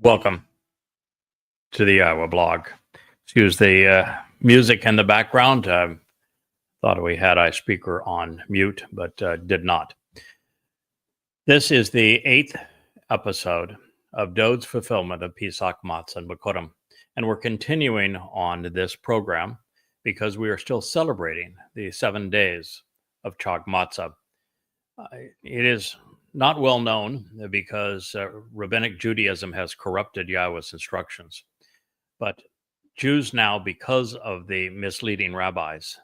Welcome to the YAHOWAH blog. Excuse the music in the background. Thought we had our speaker on mute, but did not. This is the 8th episode of Dowd's Fulfilment of Pesach, Matzah Bikurym. And we're continuing on this program because we are still celebrating the 7 days of Chag Matzah. It is not well known because rabbinic Judaism has corrupted Yahowah's instructions. But Jews now, because of the misleading rabbis,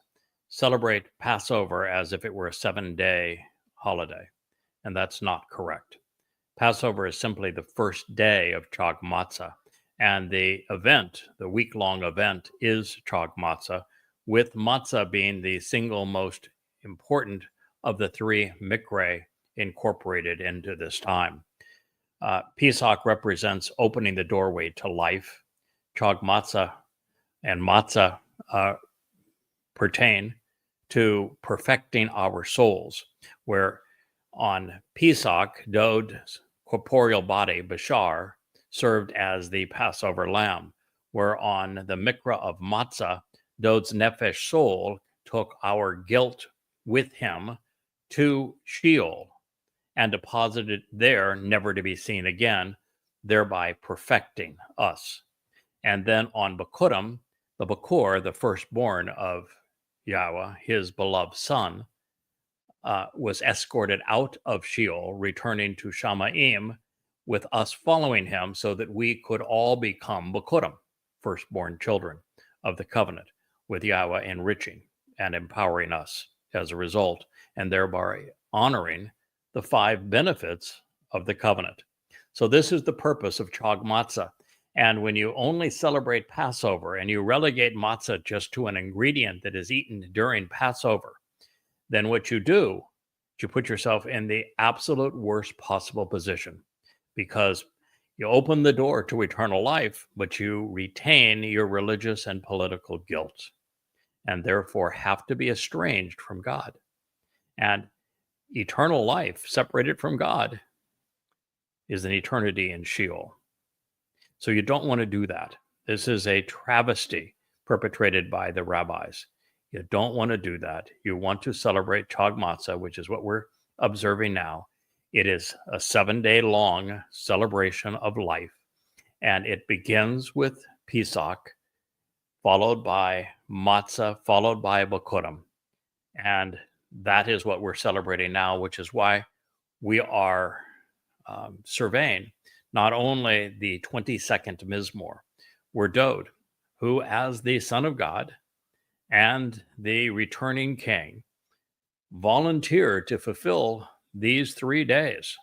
celebrate Passover as if it were a 7-day holiday. And that's not correct. Passover is simply the first day of Chag Matzah. And the event, the week-long event, is Chag Matzah, with matzah being the single most important of the three mikre incorporated into this time. Pesach represents opening the doorway to life. Chag Matzah and matzah pertain to perfecting our souls, where on Pesach, Dowd's corporeal body, Bashar, served as the Passover lamb, where on the mikra of matzah, Dowd's nefesh soul took our guilt with him to Sheol and deposited there, never to be seen again, thereby perfecting us. And then on Bikurym, the Bikur, the firstborn of Yahowah, his beloved son, was escorted out of Sheol, returning to Shamayim, with us following him so that we could all become Bikurym, firstborn children of the covenant, with Yahowah enriching and empowering us as a result, and thereby honoring the 5 benefits of the covenant. So this is the purpose of Chag Matzah. And when you only celebrate Passover and you relegate matzah just to an ingredient that is eaten during Passover, then what you do is you put yourself in the absolute worst possible position, because you open the door to eternal life, but you retain your religious and political guilt, and therefore have to be estranged from God. And eternal life, separated from God, is an eternity in Sheol. So you don't want to do that. This is a travesty perpetrated by the rabbis. You don't want to do that. You want to celebrate Chag Matzah, which is what we're observing now. It is a 7-day long celebration of life, and it begins with Pesach, followed by Matzah, followed by Bikurym. And that is what we're celebrating now, which is why we are surveying not only the 22nd Mizmor, where Dowd, who as the Son of God and the returning king, volunteered to fulfill these 3 days,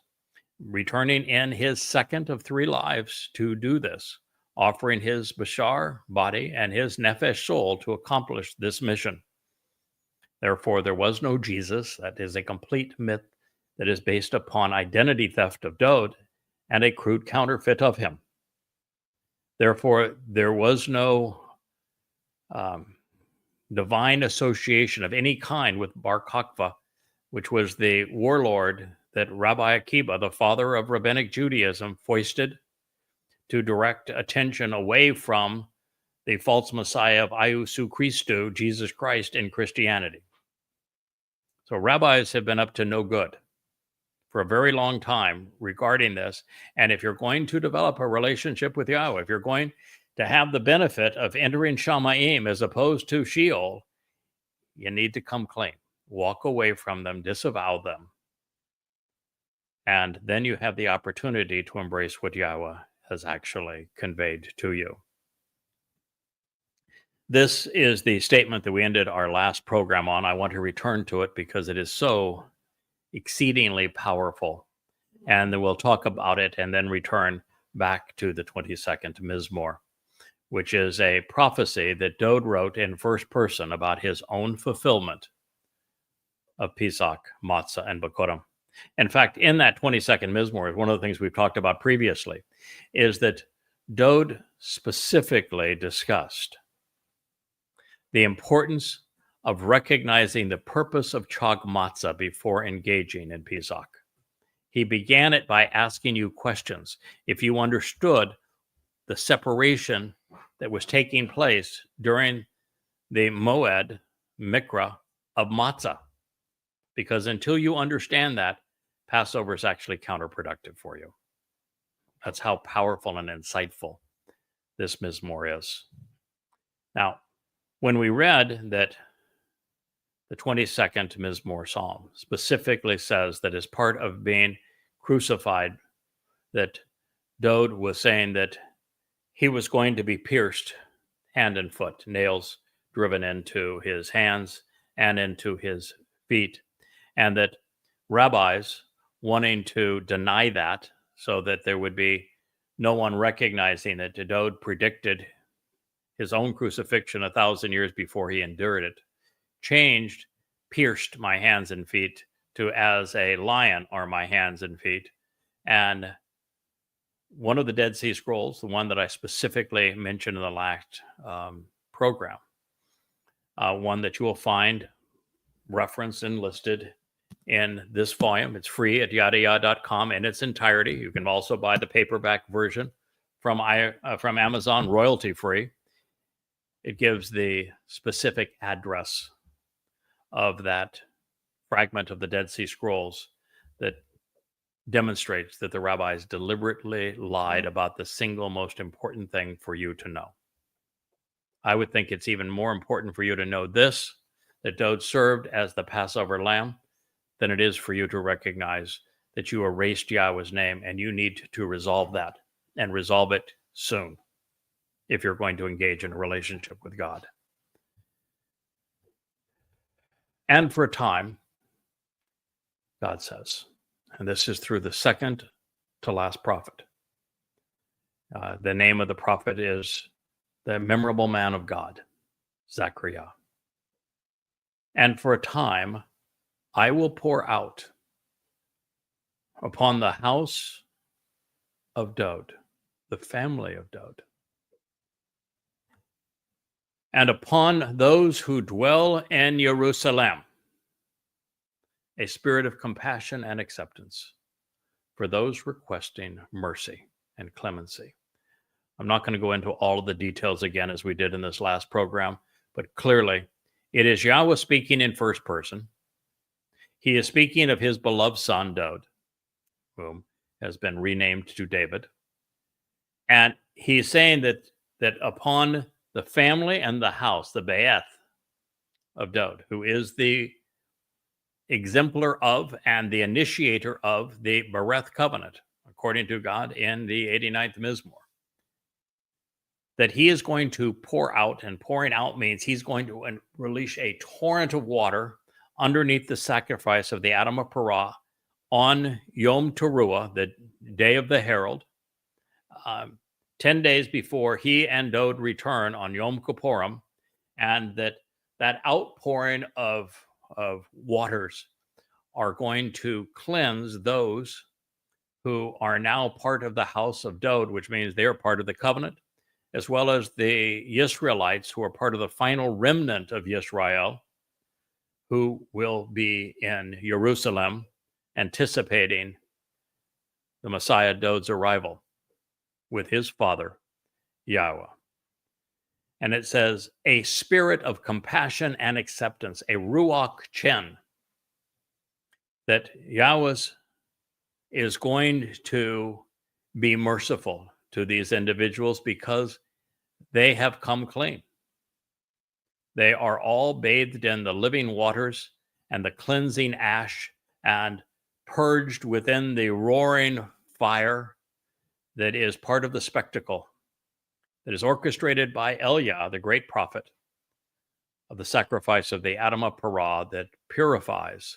returning in his second of 3 lives to do this, offering his Bashar body and his nefesh soul to accomplish this mission. Therefore, there was no Jesus. That is a complete myth that is based upon identity theft of Dowd and a crude counterfeit of him. Therefore, there was no divine association of any kind with Bar Kokhba, which was the warlord that Rabbi Akiba, the father of rabbinic Judaism, foisted to direct attention away from the false Messiah of Iusu Christu, Jesus Christ, in Christianity. So rabbis have been up to no good for a very long time regarding this. And if you're going to develop a relationship with Yahowah, if you're going to have the benefit of entering Shamayim as opposed to Sheol, you need to come clean. Walk away from them, disavow them. And then you have the opportunity to embrace what Yahowah has actually conveyed to you. This is the statement that we ended our last program on. I want to return to it because it is so exceedingly powerful. And then we'll talk about it and then return back to the 22nd Mizmor, which is a prophecy that Dowd wrote in first person about his own fulfillment of Pesach, Matzah, and Bikurym. In fact, in that 22nd Mizmor, one of the things we've talked about previously is that Dowd specifically discussed the importance of recognizing the purpose of Chag Matzah before engaging in Pesach. He began it by asking you questions. If you understood the separation that was taking place during the Moed Mikra of Matzah. Because until you understand that, Passover is actually counterproductive for you. That's how powerful and insightful this Mizmor is. Now, when we read that the 22nd Mizmor Psalm specifically says that as part of being crucified, that Dowd was saying that he was going to be pierced hand and foot, nails driven into his hands and into his feet, and that rabbis wanting to deny that so that there would be no one recognizing that Dowd predicted his own crucifixion 1,000 years before he endured it, changed pierced my hands and feet to as a lion are my hands and feet. And one of the Dead Sea Scrolls, the one that I specifically mentioned in the last program, one that you will find referenced and listed in this volume. It's free at YAHOWAH.com in its entirety. You can also buy the paperback version from Amazon, royalty free. It gives the specific address of that fragment of the Dead Sea Scrolls that demonstrates that the rabbis deliberately lied about the single most important thing for you to know. I would think it's even more important for you to know this, that Dowd served as the Passover lamb, than it is for you to recognize that you erased Yahweh's name, and you need to resolve that, and resolve it soon if you're going to engage in a relationship with God. And for a time, God says, and this is through the second to last prophet. The name of the prophet is the memorable man of God, Zechariah. And for a time, I will pour out upon the house of Dowd, the family of Dowd, and upon those who dwell in Jerusalem, a spirit of compassion and acceptance for those requesting mercy and clemency. I'm not going to go into all of the details again as we did in this last program, but clearly it is Yahweh speaking in first person. He is speaking of his beloved son, Dowd, whom has been renamed to David. And he's saying that upon the family and the house, the Be'eth of Dowd, who is the exemplar of and the initiator of the Bereth covenant, according to God in the 89th Mizmor, that he is going to pour out, and pouring out means he's going to release a torrent of water underneath the sacrifice of the Adam of Parah on Yom Teruah, the day of the herald, 10 days before he and Dowd return on Yom Kippurim, and that outpouring of waters are going to cleanse those who are now part of the house of Dowd, which means they're part of the covenant, as well as the Israelites who are part of the final remnant of Yisrael, who will be in Jerusalem anticipating the Messiah Dowd's arrival with his father, Yahweh. And it says, a spirit of compassion and acceptance, a ruach chen, that Yahweh is going to be merciful to these individuals because they have come clean. They are all bathed in the living waters and the cleansing ash and purged within the roaring fire that is part of the spectacle that is orchestrated by Eliah, the great prophet, of the sacrifice of the Adam of Parah that purifies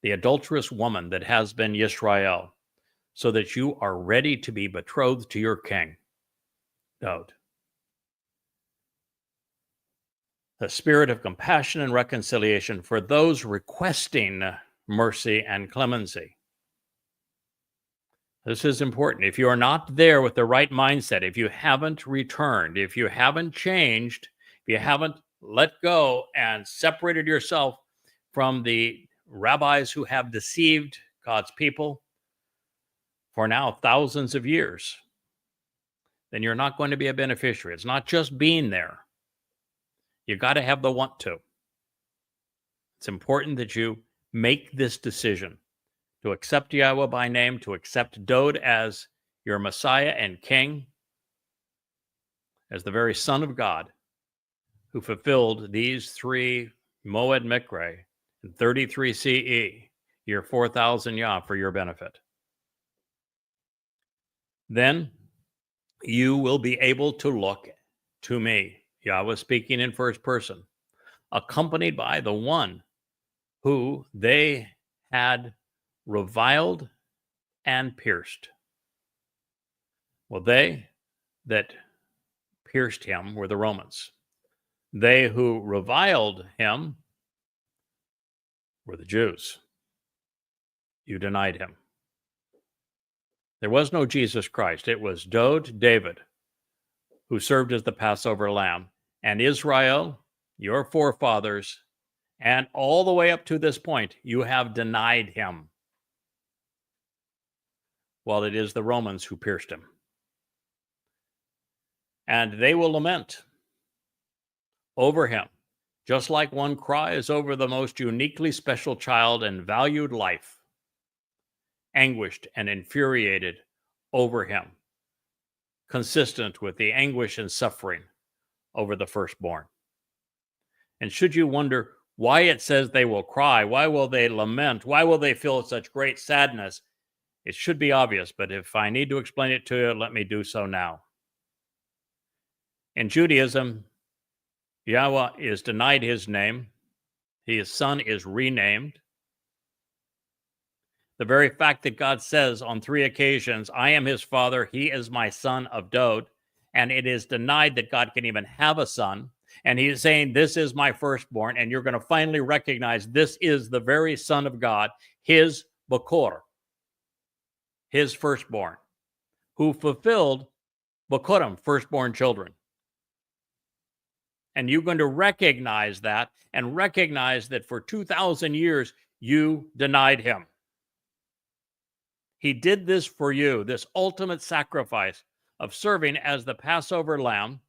the adulterous woman that has been Yisrael, so that you are ready to be betrothed to your king, Dowd. The spirit of compassion and reconciliation for those requesting mercy and clemency. This is important. If you are not there with the right mindset, if you haven't returned, if you haven't changed, if you haven't let go and separated yourself from the rabbis who have deceived God's people for now thousands of years, then you're not going to be a beneficiary. It's not just being there. You got to have the want to. It's important that you make this decision to accept Yahowah by name, to accept Dowd as your Messiah and King, as the very Son of God, who fulfilled these 3 Moed Mikre in 33 CE, year 4000 Yah, for your benefit. Then you will be able to look to me, Yahweh speaking in first person, accompanied by the one who they had reviled and pierced. Well, they that pierced him were the Romans. They who reviled him were the Jews. You denied him. There was no Jesus Christ. It was Dowd, David, who served as the Passover lamb, and Israel, your forefathers, and all the way up to this point, you have denied him, while it is the Romans who pierced him. And they will lament over him, just like one cries over the most uniquely special child and valued life, anguished and infuriated over him, consistent with the anguish and suffering over the firstborn. And should you wonder why it says they will cry, why will they lament, why will they feel such great sadness, it should be obvious, but if I need to explain it to you, let me do so now. In Judaism, Yahweh is denied his name. His son is renamed. The very fact that God says on 3 occasions, I am his father, he is my son of Dowd, and it is denied that God can even have a son, and he is saying, this is my firstborn, and you're going to finally recognize this is the very Son of God, his Bikurym, his firstborn, who fulfilled Bikurym, firstborn children. And you're going to recognize that, and recognize that for 2,000 years, you denied him. He did this for you, this ultimate sacrifice of serving as the Passover lamb,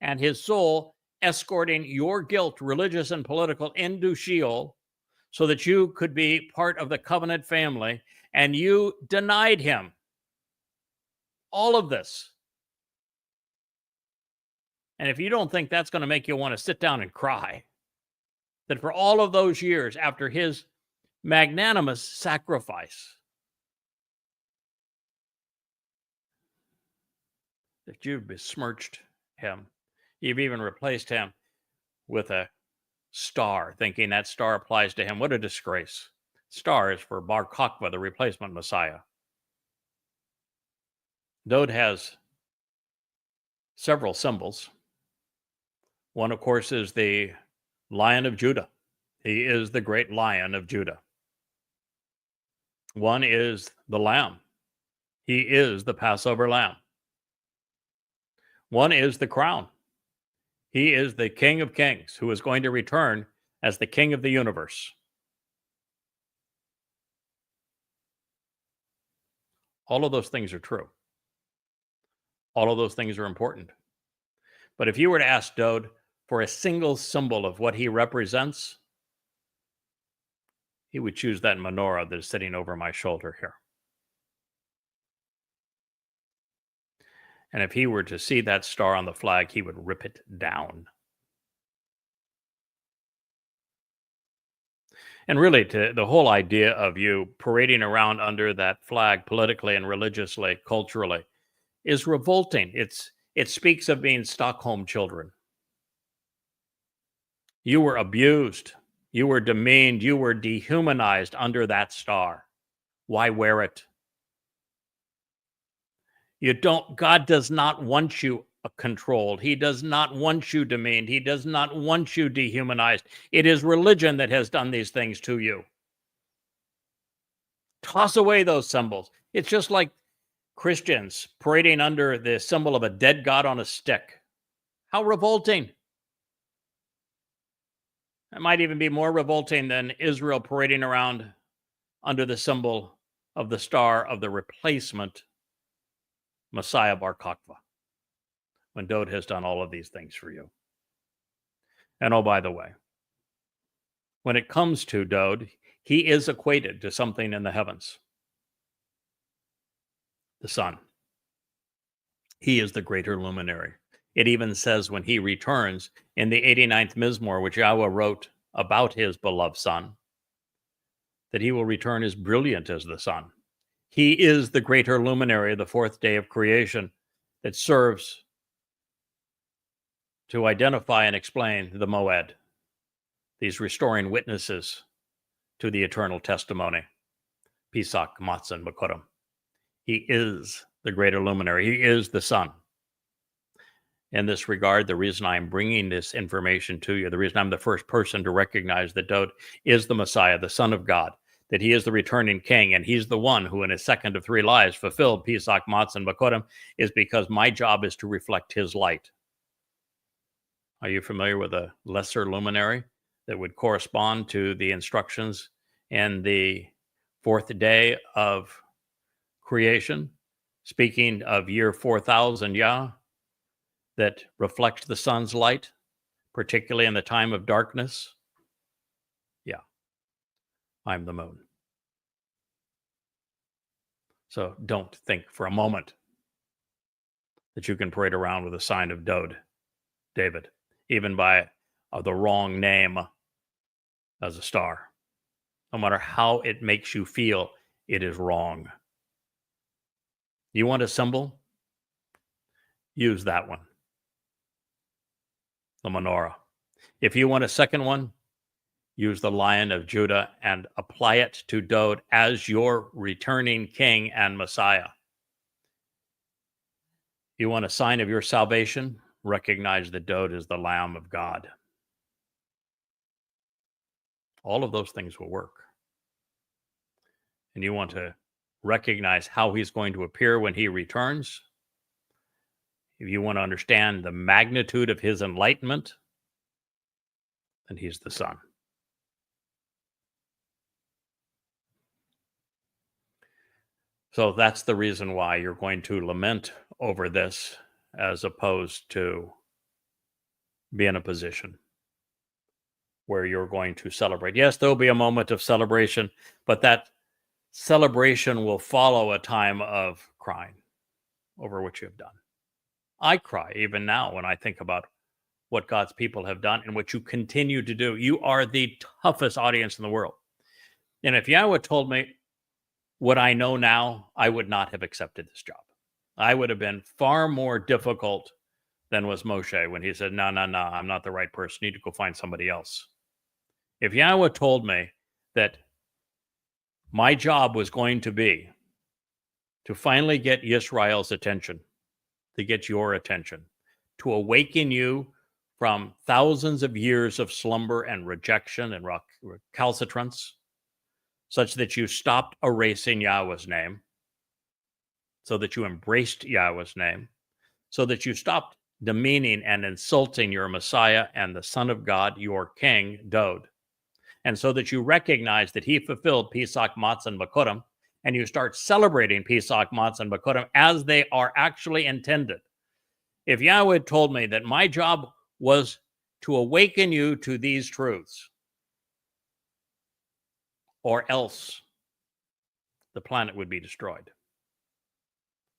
and his soul escorting your guilt, religious and political, into Sheol, so that you could be part of the covenant family, and you denied him. All of this. And if you don't think that's going to make you want to sit down and cry, that for all of those years after his magnanimous sacrifice, that you've besmirched him. You've even replaced him with a star, thinking that star applies to him. What a disgrace. Star is for Bar Kokhba, the replacement Messiah. Dowd has several symbols. One, of course, is the Lion of Judah. He is the great Lion of Judah. One is the Lamb. He is the Passover Lamb. One is the crown. He is the King of Kings, who is going to return as the King of the universe. All of those things are true. All of those things are important. But if you were to ask Dowd for a single symbol of what he represents, he would choose that menorah that is sitting over my shoulder here. And if he were to see that star on the flag, he would rip it down. And really, the whole idea of you parading around under that flag politically and religiously, culturally, is revolting. It speaks of being Stockholm children. You were abused. You were demeaned. You were dehumanized under that star. Why wear it? God does not want you controlled. He does not want you demeaned. He does not want you dehumanized. It is religion that has done these things to you. Toss away those symbols. It's just like Christians parading under the symbol of a dead God on a stick. How revolting. It might even be more revolting than Israel parading around under the symbol of the star of the replacement Messiah Bar Kokhba. when Dowd has done all of these things for you? And oh, by the way, when it comes to Dowd, he is equated to something in the heavens, the sun. He is the greater luminary. It even says when he returns in the 89th Mizmor, which YAHOWAH wrote about his beloved son, that he will return as brilliant as the sun. He is the greater luminary of the fourth day of creation that serves to identify and explain the Moed, these restoring witnesses to the eternal testimony, Pesach, Matzah Bikurym. He is the greater luminary. He is the sun. In this regard, the reason I'm bringing this information to you, the reason I'm the first person to recognize that Dowd is the Messiah, the Son of God, that he is the returning king, and he's the one who in his second of three lives fulfilled Pesach, Matzah Bikurym, is because my job is to reflect his light. Are you familiar with a lesser luminary that would correspond to the instructions in the fourth day of creation, speaking of year 4000 Yah, that reflects the sun's light, particularly in the time of darkness? Yeah, I'm the moon. So don't think for a moment that you can parade around with a sign of Dowd, David, even by the wrong name as a star. No matter how it makes you feel, it is wrong. You want a symbol? Use that one, the menorah. If you want a second one, use the Lion of Judah and apply it to Dowd as your returning king and Messiah. You want a sign of your salvation? Recognize that Dowd is the Lamb of God. All of those things will work. And you want to recognize how he's going to appear when he returns. If you want to understand the magnitude of his enlightenment, then he's the sun. So that's the reason why you're going to lament over this as opposed to be in a position where you're going to celebrate. Yes, there'll be a moment of celebration, but that celebration will follow a time of crying over what you have done. I cry even now when I think about what God's people have done and what you continue to do. You are the toughest audience in the world. And if YAHOWAH told me what I know now, I would not have accepted this job. I would have been far more difficult than was Moshe when he said, no, I'm not the right person. You need to go find somebody else. If YAHOWAH told me that my job was going to be to finally get Yisrael's attention, to get your attention, to awaken you from thousands of years of slumber and rejection and recalcitrance, such that you stopped erasing Yahweh's name, so that you embraced Yahweh's name, so that you stopped demeaning and insulting your Messiah and the Son of God, your King, Dowd, and so that you recognize that he fulfilled Pesach, Matzah, Bikurym, and you start celebrating Pesach, Matzah, Bikurym as they are actually intended. If YAHOWAH had told me that my job was to awaken you to these truths, or else the planet would be destroyed.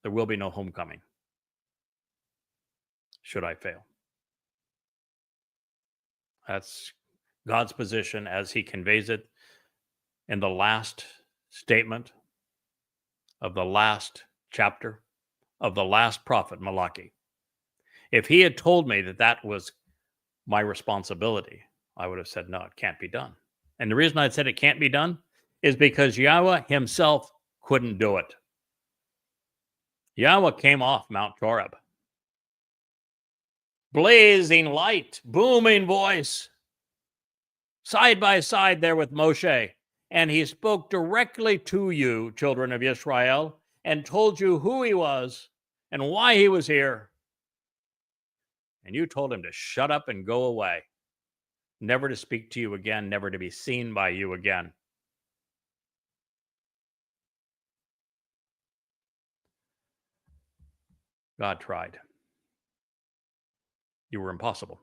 There will be no homecoming, should I fail. That's God's position as he conveys it in the last statement of the last chapter of the last prophet, Malachi. If he had told me that that was my responsibility, I would have said, no, it can't be done. And the reason I said it can't be done is because YAHOWAH himself couldn't do it. YAHOWAH came off Mount Horeb. Blazing light, booming voice, side by side there with Moshe. And he spoke directly to you, children of Israel, and told you who he was and why he was here. And you told him to shut up and go away, never to speak to you again, never to be seen by you again. God tried. You were impossible.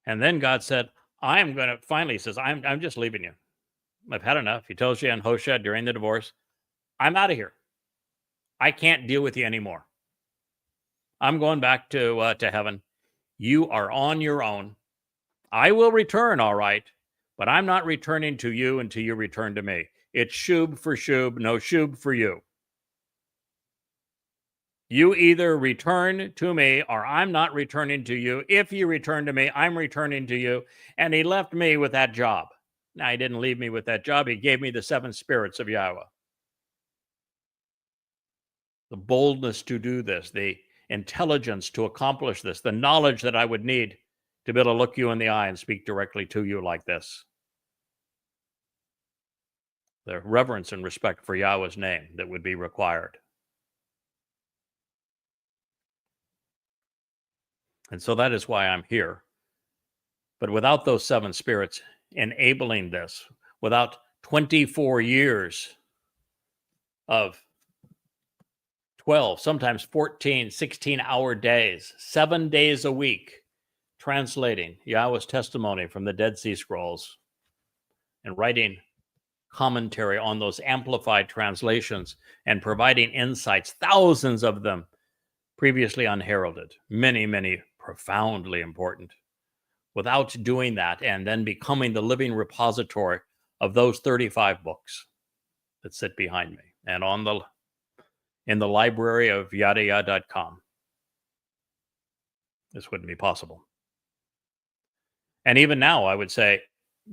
And then God said, finally says, I'm just leaving you. I've had enough. He tells you in Hosea during the divorce, I'm out of here. I can't deal with you anymore. I'm going back to heaven. You are on your own. I will return, all right, but I'm not returning to you until you return to me. It's shub for shub, no shub for you. You either return to me or I'm not returning to you. If you return to me, I'm returning to you. And he left me with that job. Now, he didn't leave me with that job. He gave me the 7 spirits of Yahowah. The boldness to do this, the intelligence to accomplish this, the knowledge that I would need to be able to look you in the eye and speak directly to you like this. The reverence and respect for Yahweh's name that would be required. And so that is why I'm here. But without those 7 spirits enabling this, without 24 years of 12, sometimes 14, 16-hour days, 7 days a week, translating Yahweh's testimony from the Dead Sea Scrolls and writing commentary on those amplified translations and providing insights, thousands of them previously unheralded, many, many profoundly important. Without doing that and then becoming the living repository of those 35 books that sit behind me and in the library of YAHOWAH.com, this wouldn't be possible. And even now, I would say,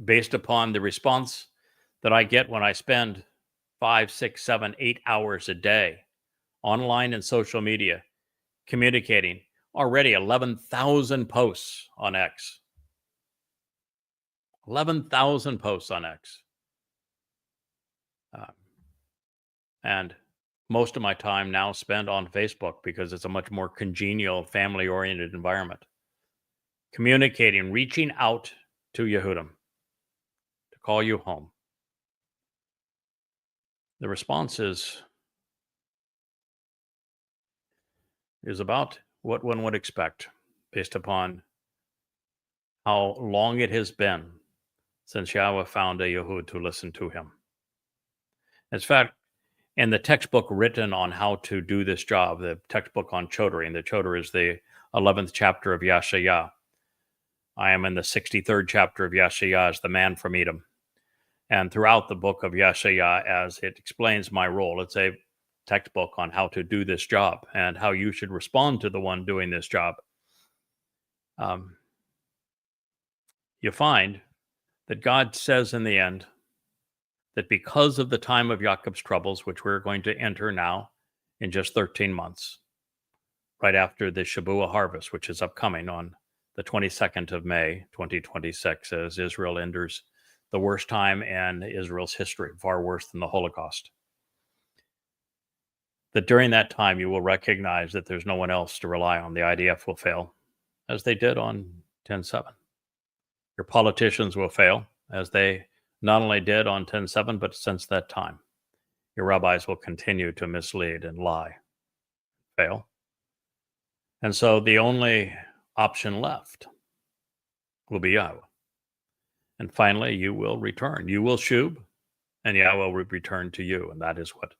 based upon the response that I get when I spend 5, 6, 7, 8 hours a day online and social media communicating, already 11,000 posts on X. 11,000 posts on X. And most of my time now spent on Facebook because it's a much more congenial, family-oriented environment. Communicating, reaching out to Yehudim to call you home. The response is about what one would expect based upon how long it has been since Yahweh found a Yehud to listen to him. In fact, in the textbook written on how to do this job, the textbook on Chodering, and the Choder is the 11th chapter of Yashayah. I am in the 63rd chapter of Yashayah as the man from Edom. And throughout the book of Yashayah, as it explains my role, it's a textbook on how to do this job and how you should respond to the one doing this job. You find that God says in the end that because of the time of Jacob's troubles, which we're going to enter now in just 13 months, right after the Shabuah harvest, which is upcoming on the 22nd of May, 2026, as Israel enters the worst time in Israel's history, far worse than the Holocaust. That during that time, you will recognize that there's no one else to rely on. The IDF will fail, as they did on 10/7. Your politicians will fail, as they not only did on 10/7, but since that time. Your rabbis will continue to mislead and lie, fail. And so the only option left will be Yahweh. And finally, you will return. You will shub, and Yahweh will return to you. And that is what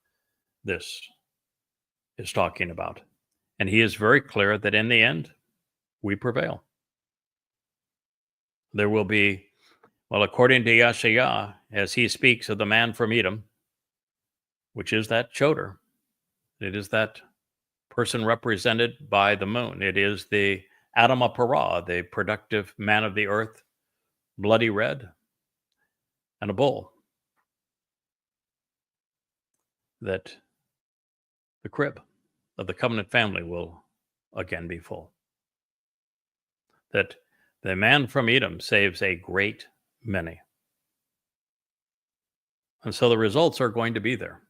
this is talking about. And he is very clear that in the end, we prevail. There will be, well, according to Yashayah, as he speaks of the man from Edom, which is that Choder, it is that person represented by the moon. It is the Adam Parah, the productive man of the earth, bloody red, and a bull. That the crib of the covenant family will again be full. That the man from Edom saves a great many. And so the results are going to be there.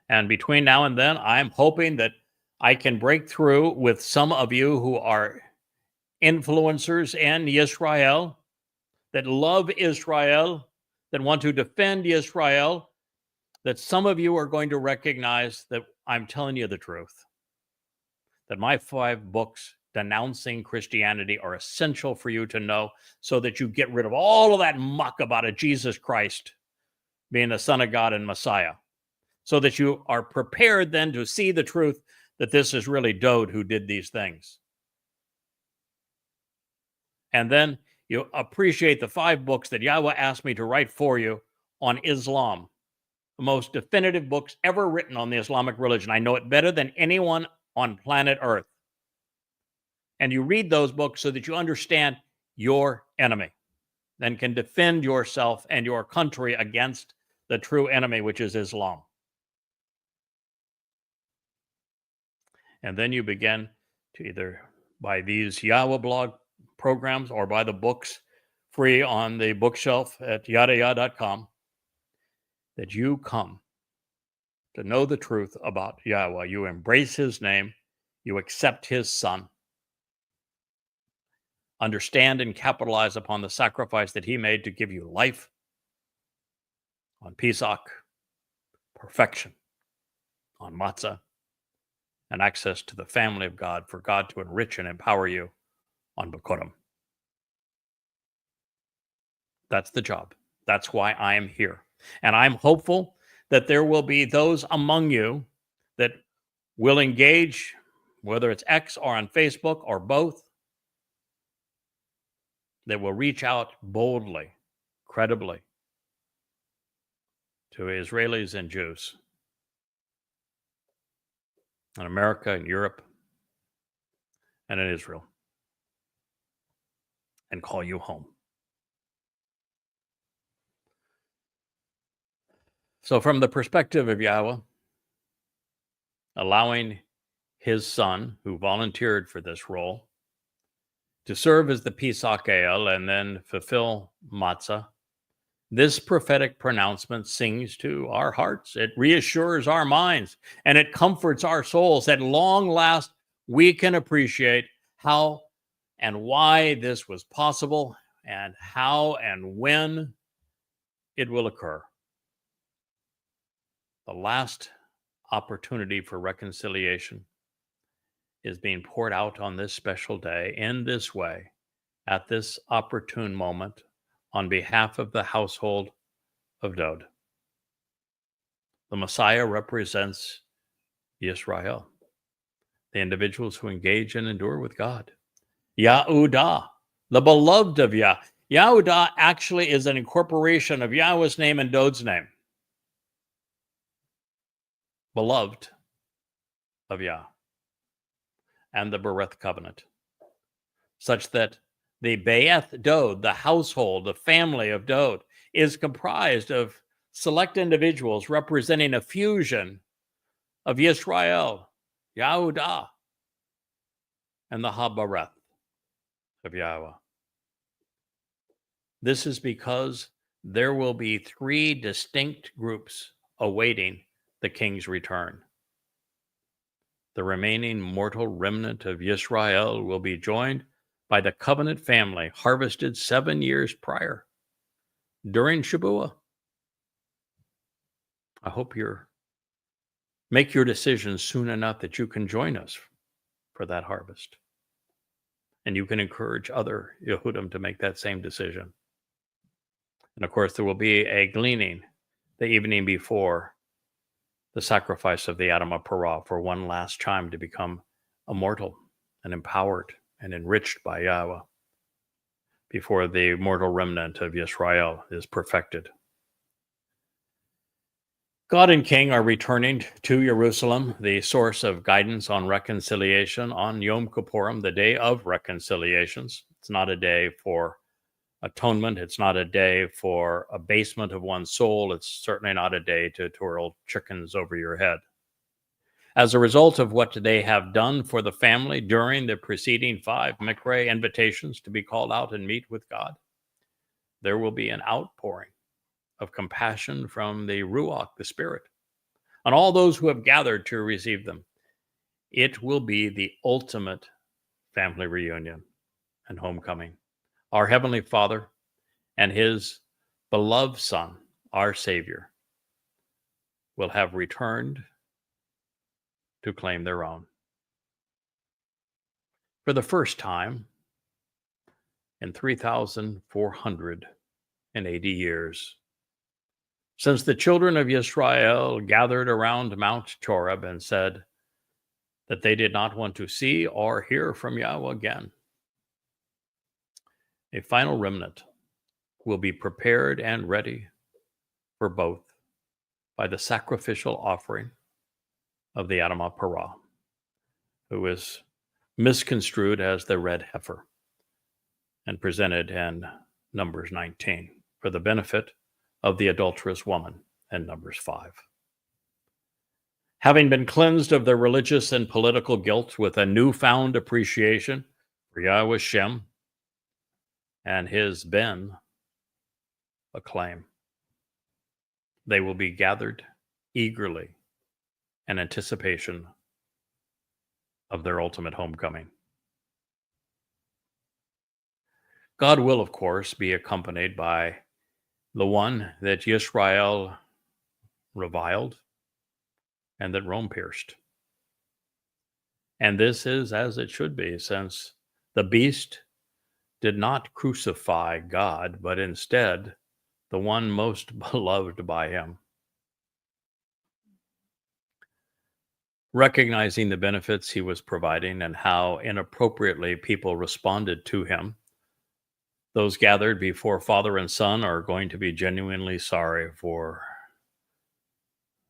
And between now and then, I'm hoping that I can break through with some of you who are influencers in Israel, that love Israel, that want to defend Israel, that some of you are going to recognize that I'm telling you the truth. that my 5 books denouncing Christianity are essential for you to know so that you get rid of all of that muck about a Jesus Christ being the Son of God and Messiah, so that you are prepared then to see the truth that this is really Dowd who did these things. And then you appreciate the 5 books that Yahweh asked me to write for you on Islam, the most definitive books ever written on the Islamic religion. I know it better than anyone on planet Earth. And you read those books so that you understand your enemy, then can defend yourself and your country against the true enemy, which is Islam. And then you begin to either buy these YAHOWAH blog programs or buy the books free on the bookshelf at YADAYAH.com, that you come to know the truth about Yahweh. You embrace his name, you accept his son, understand and capitalize upon the sacrifice that he made to give you life on Pesach, perfection on Matzah, and access to the family of God for God to enrich and empower you on Bikurym. That's the job. That's why I am here. And I'm hopeful that there will be those among you that will engage, whether it's X or on Facebook or both, that will reach out boldly, credibly to Israelis and Jews in America and Europe and in Israel and call you home. So from the perspective of Yahweh, allowing his son, who volunteered for this role, to serve as the Pesach El and then fulfill Matzah, this prophetic pronouncement sings to our hearts. It reassures our minds and it comforts our souls. At long last, we can appreciate how and why this was possible and how and when it will occur. The last opportunity for reconciliation is being poured out on this special day in this way, at this opportune moment, on behalf of the household of Dowd. The Messiah represents Yisrael, the individuals who engage and endure with God. Yahudah, the beloved of Yah. Yahudah actually is an incorporation of Yahweh's name and Dowd's name. Beloved of Yah, and the Bereth covenant, such that the Be'eth Dowd, the household, the family of Dowd, is comprised of select individuals representing a fusion of Yisrael, Yahudah, and the Habareth of Yahweh. This is because there will be 3 distinct groups awaiting the king's return. The remaining mortal remnant of Yisrael will be joined by the covenant family harvested 7 years prior during Shabuah. I hope make your decision soon enough that you can join us for that harvest. And you can encourage other Yehudim to make that same decision. And of course, there will be a gleaning the evening before the sacrifice of the Adam of Parah for one last time to become immortal and empowered and enriched by Yahweh before the mortal remnant of Yisrael is perfected. God and King are returning to Jerusalem, the source of guidance on reconciliation on Yom Kippurim, the day of reconciliations. It's not a day for atonement. It's not a day for abasement of one's soul. It's certainly not a day to twirl chickens over your head. As a result of what they have done for the family during the preceding 5 Mikra invitations to be called out and meet with God, there will be an outpouring of compassion from the Ruach, the Spirit, on all those who have gathered to receive them. It will be the ultimate family reunion and homecoming. Our Heavenly Father and his beloved Son, our Savior, will have returned to claim their own. for the first time in 3,480 years, since the children of Israel gathered around Mount Torah and said that they did not want to see or hear from Yahweh again. A final remnant will be prepared and ready for both by the sacrificial offering of the Adamah Parah, who is misconstrued as the red heifer and presented in Numbers 19 for the benefit of the adulterous woman in Numbers 5. Having been cleansed of their religious and political guilt with a newfound appreciation for Yahweh Shem and his Ben acclaim, they will be gathered eagerly in anticipation of their ultimate homecoming. God will, of course, be accompanied by the one that Yisrael reviled and that Rome pierced. And this is as it should be, since the beast did not crucify God, but instead the one most beloved by him. Recognizing the benefits he was providing and how inappropriately people responded to him, those gathered before Father and Son are going to be genuinely sorry for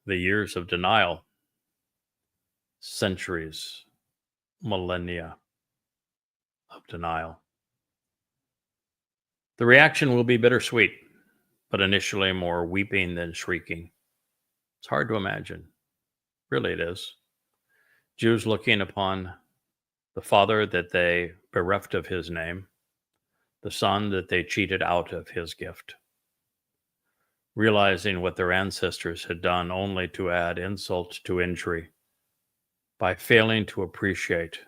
the years of denial, centuries, millennia of denial. The reaction will be bittersweet, but initially more weeping than shrieking. It's hard to imagine. Really, it is. Jews looking upon the Father that they bereft of his name, the Son that they cheated out of his gift, realizing what their ancestors had done only to add insult to injury by failing to appreciate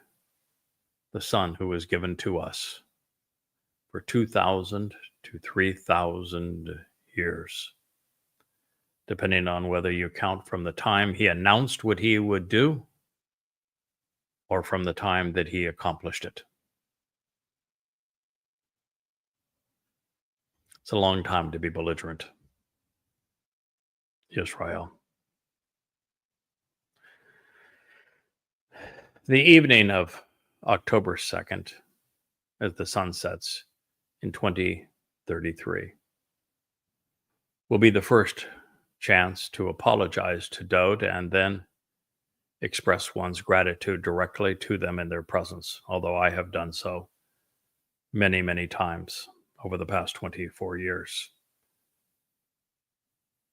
the Son who was given to us for 2,000 to 3,000 years, depending on whether you count from the time he announced what he would do or from the time that he accomplished it. It's a long time to be belligerent, Israel. The evening of October 2nd, as the sun sets in 2033, will be the first chance to apologize to Dowd and then express one's gratitude directly to them in their presence, although I have done so many, many times over the past 24 years.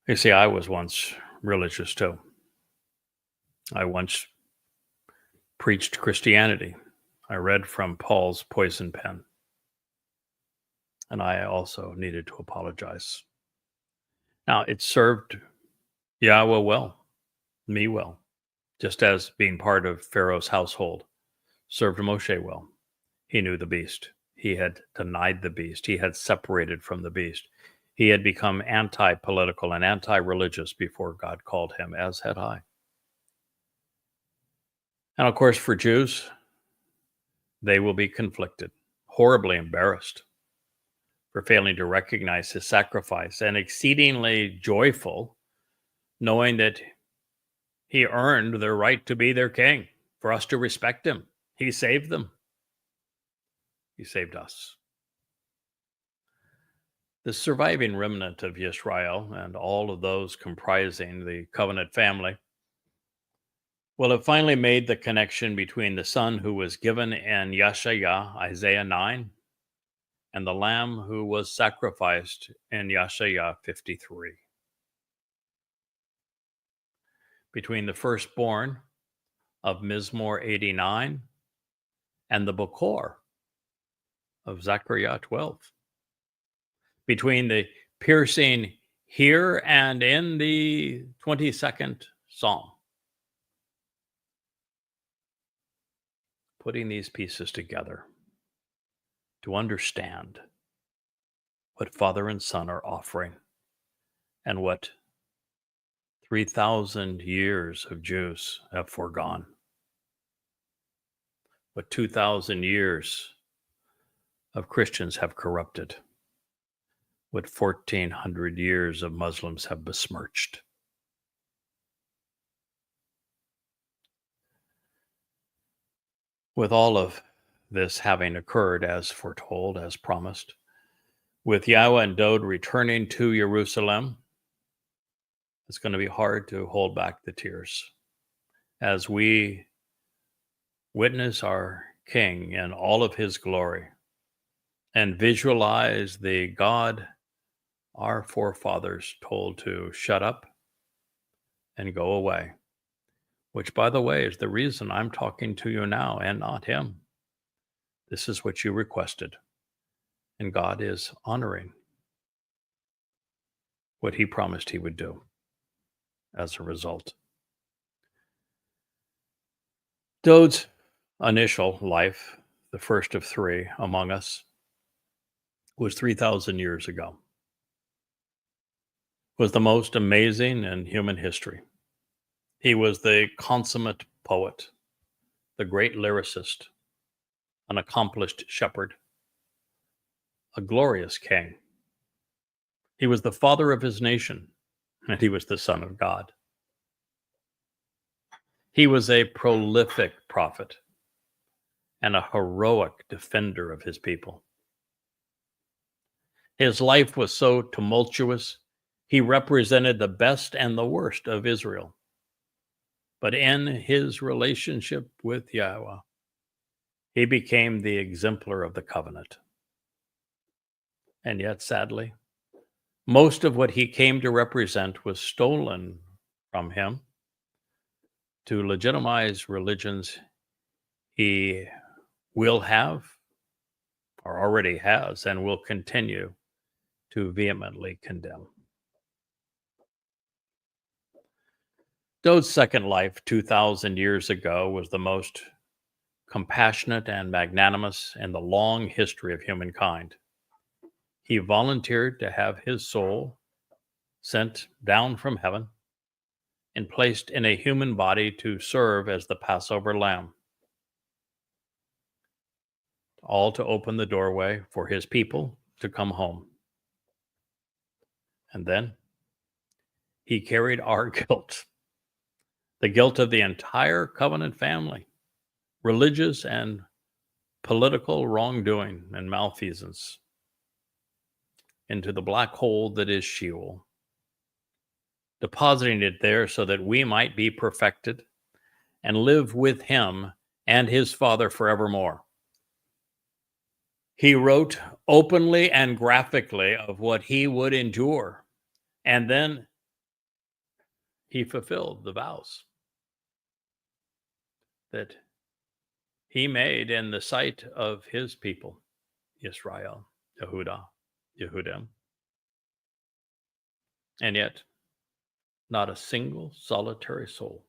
You see, I was once religious too. I once preached Christianity. I read from Paul's poison pen. And I also needed to apologize. Now, it served Yahweh well, me well, just as being part of Pharaoh's household served Moshe well. He knew the beast. He had denied the beast. He had separated from the beast. He had become anti-political and anti-religious before God called him, as had I. And of course, for Jews, they will be conflicted, horribly embarrassed for failing to recognize his sacrifice, and exceedingly joyful knowing that he earned their right to be their king, for us to respect him. He saved them. He saved us. The surviving remnant of Yisrael and all of those comprising the covenant family will have finally made the connection between the Son who was given in Yeshayah, Isaiah 9, and the Lamb who was sacrificed in Yeshayah 53. Between the firstborn of Mizmor 89 and the Bokor of Zechariah 12. Between the piercing here and in the 22nd Psalm. Putting these pieces together to understand what Father and Son are offering and what 3,000 years of Jews have foregone. what 2,000 years of Christians have corrupted, what 1,400 years of Muslims have besmirched. With all of this having occurred as foretold, as promised, with YAHOWAH and Dowd returning to Jerusalem, it's going to be hard to hold back the tears as we witness our King in all of his glory and visualize the God our forefathers told to shut up and go away, which, by the way, is the reason I'm talking to you now and not him. This is what you requested, and God is honoring what he promised he would do as a result. Dowd's initial life, the first of three among us, was 3,000 years ago. It was the most amazing in human history. He was the consummate poet, the great lyricist, an accomplished shepherd, a glorious king. He was the father of his nation, and he was the Son of God. He was a prolific prophet and a heroic defender of his people. His life was so tumultuous, he represented the best and the worst of Israel. But in his relationship with YAHOWAH, he became the exemplar of the covenant. And yet, sadly, most of what he came to represent was stolen from him to legitimize religions he will have, or already has, and will continue to vehemently condemn. Dowd's second life 2,000 years ago was the most compassionate and magnanimous in the long history of humankind. He volunteered to have his soul sent down from heaven and placed in a human body to serve as the Passover lamb, all to open the doorway for his people to come home. And then he carried our guilt, the guilt of the entire covenant family, religious and political wrongdoing and malfeasance, into the black hole that is Sheol, depositing it there so that we might be perfected and live with him and his Father forevermore. He wrote openly and graphically of what he would endure, and then he fulfilled the vows that he made in the sight of his people, Israel, Yehudim. And yet, not a single solitary soul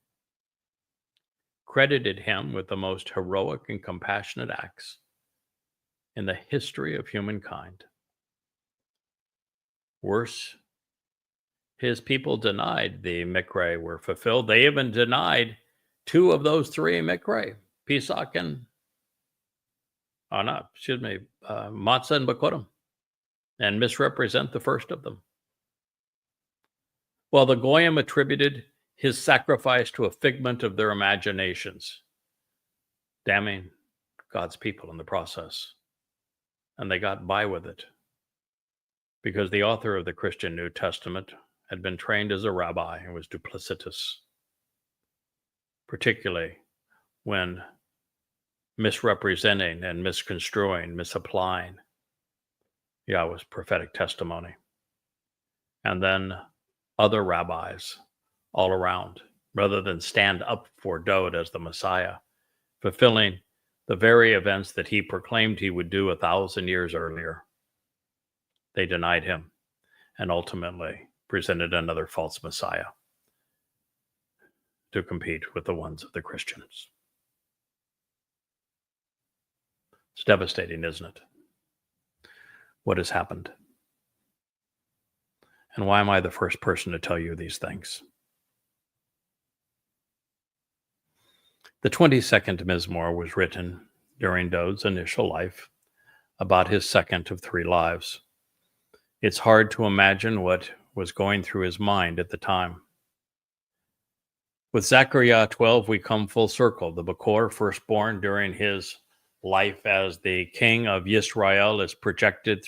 credited him with the most heroic and compassionate acts in the history of humankind. Worse, his people denied the Mikre were fulfilled. They even denied two of those three Mikre, Pesach and, Matzah and Bikurym, and misrepresent the first of them. Well, the Goyim attributed his sacrifice to a figment of their imaginations, damning God's people in the process. And they got by with it because the author of the Christian New Testament had been trained as a rabbi and was duplicitous, particularly when misrepresenting and misconstruing, misapplying Yahweh's prophetic testimony. And then other rabbis all around, rather than stand up for Dowd as the Messiah, fulfilling the very events that he proclaimed he would do 1,000 years earlier, they denied him and ultimately presented another false Messiah to compete with the ones of the Christians. It's devastating, isn't it? What has happened? And why am I the first person to tell you these things? The 22nd Mizmor was written during Dowd's initial life, about his second of 3 lives. It's hard to imagine what was going through his mind at the time. With Zechariah 12, we come full circle. The Bakor, firstborn during his life as the king of Yisrael, is projected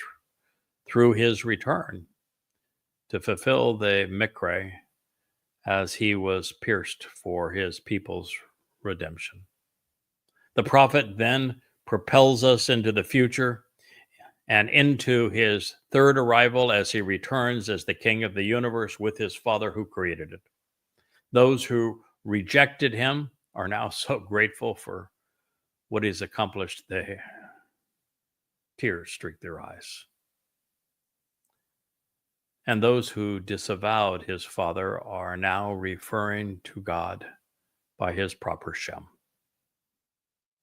through his return to fulfill the Mikre as he was pierced for his people's redemption. The prophet then propels us into the future and into his third arrival as he returns as the king of the universe with his Father who created it. Those who rejected him are now so grateful for what he's accomplished, the tears streak their eyes. And those who disavowed his Father are now referring to God by his proper Shem.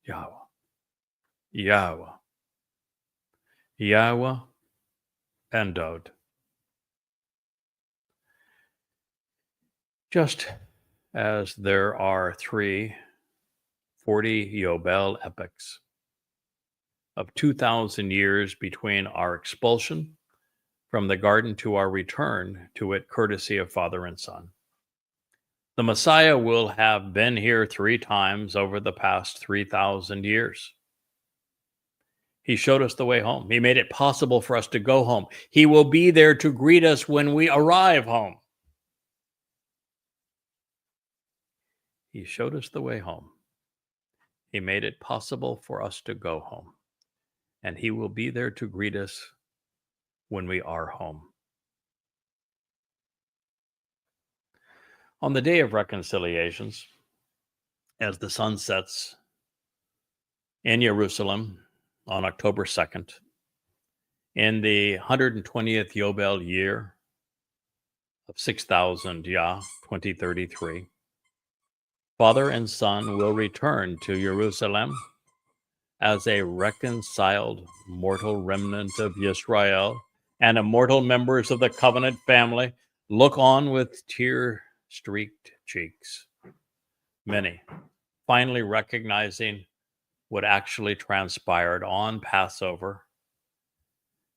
Yahweh. Yahweh. Yahweh and Dowd. Just as there are 3 40 Yobel epochs of 2,000 years between our expulsion from the garden to our return to it, courtesy of Father and Son. The Messiah will have been here 3 times over the past 3,000 years. He showed us the way home. He made it possible for us to go home. He will be there to greet us when we arrive home. He showed us the way home. He made it possible for us to go home. And he will be there to greet us when we are home. On the day of reconciliations, as the sun sets in Jerusalem on October 2nd, in the 120th Yobel year of 6,000 Yah, 2033, Father and Son will return to Jerusalem as a reconciled mortal remnant of Yisrael, and immortal members of the covenant family look on with tear-streaked cheeks. Many finally recognizing what actually transpired on Passover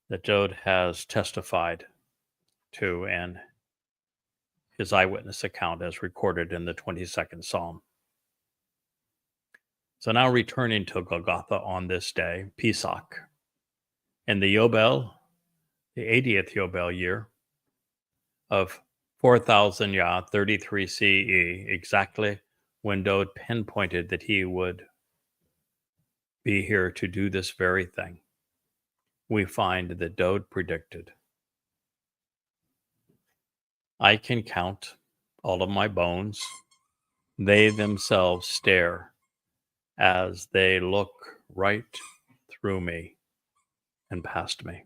that Dowd has testified to in his eyewitness account as recorded in the 22nd Psalm. So now returning to Golgotha on this day, Pesach, in the Yobel, the 80th Yobel year of 4,000 Yah, 33 CE, exactly when Dowd pinpointed that he would be here to do this very thing, we find that Dowd predicted, I can count all of my bones. They themselves stare as they look right through me and past me.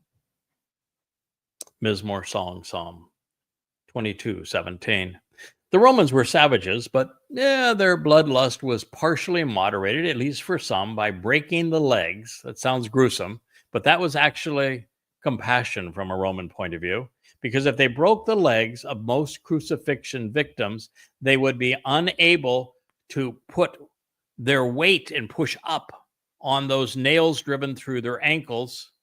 Mizmor Song, Psalm 22:17. The Romans were savages, but their bloodlust was partially moderated, at least for some, by breaking the legs. That sounds gruesome, but that was actually compassion from a Roman point of view, because if they broke the legs of most crucifixion victims, they would be unable to put their weight and push up on those nails driven through their ankles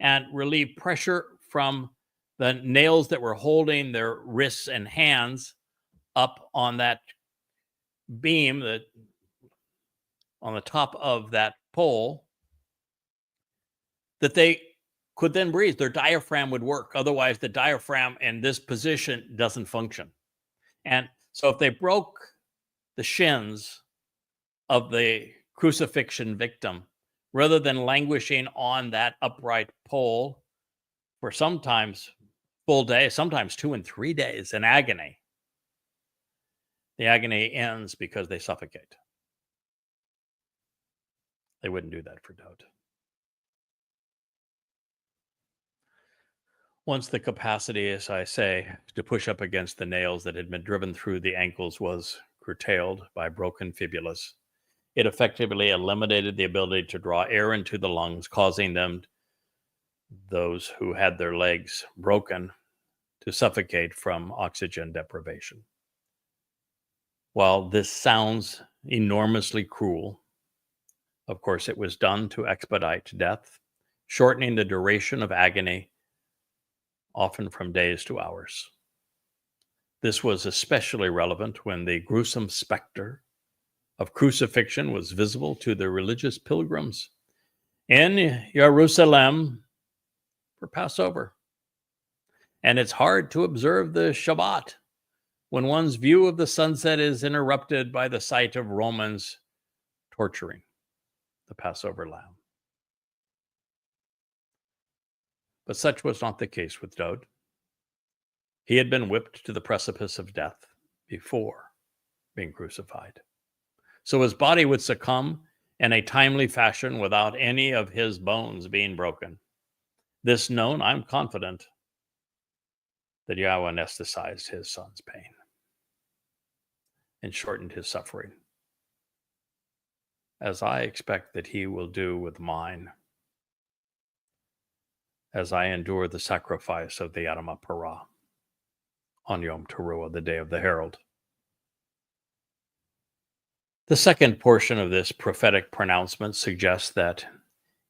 and relieve pressure from the nails that were holding their wrists and hands up on that beam that on the top of that pole, that they could then breathe. Their diaphragm would work. Otherwise, the diaphragm in this position doesn't function. And so if they broke the shins of the crucifixion victim, rather than languishing on that upright pole for sometimes full day, sometimes 2 and 3 days in agony, the agony ends because they suffocate. They wouldn't do that for Dowd. Once the capacity, as I say, to push up against the nails that had been driven through the ankles was curtailed by broken fibulas, it effectively eliminated the ability to draw air into the lungs, causing them, those who had their legs broken, to suffocate from oxygen deprivation. While this sounds enormously cruel, Of course, it was done to expedite death, shortening the duration of agony, often from days to hours. This was especially relevant when the gruesome specter of crucifixion was visible to the religious pilgrims in Jerusalem for Passover. And it's hard to observe the Shabat when one's view of the sunset is interrupted by the sight of Romans torturing the Passover lamb. But such was not the case with Dowd. He had been whipped to the precipice of death before being crucified. So his body would succumb in a timely fashion without any of his bones being broken. This known, I'm confident that Yahweh anesthetized his son's pain and shortened his suffering, as I expect that he will do with mine, as I endure the sacrifice of the Yada Yahowah on Yom Teruah, the day of the herald. The second portion of this prophetic pronouncement suggests that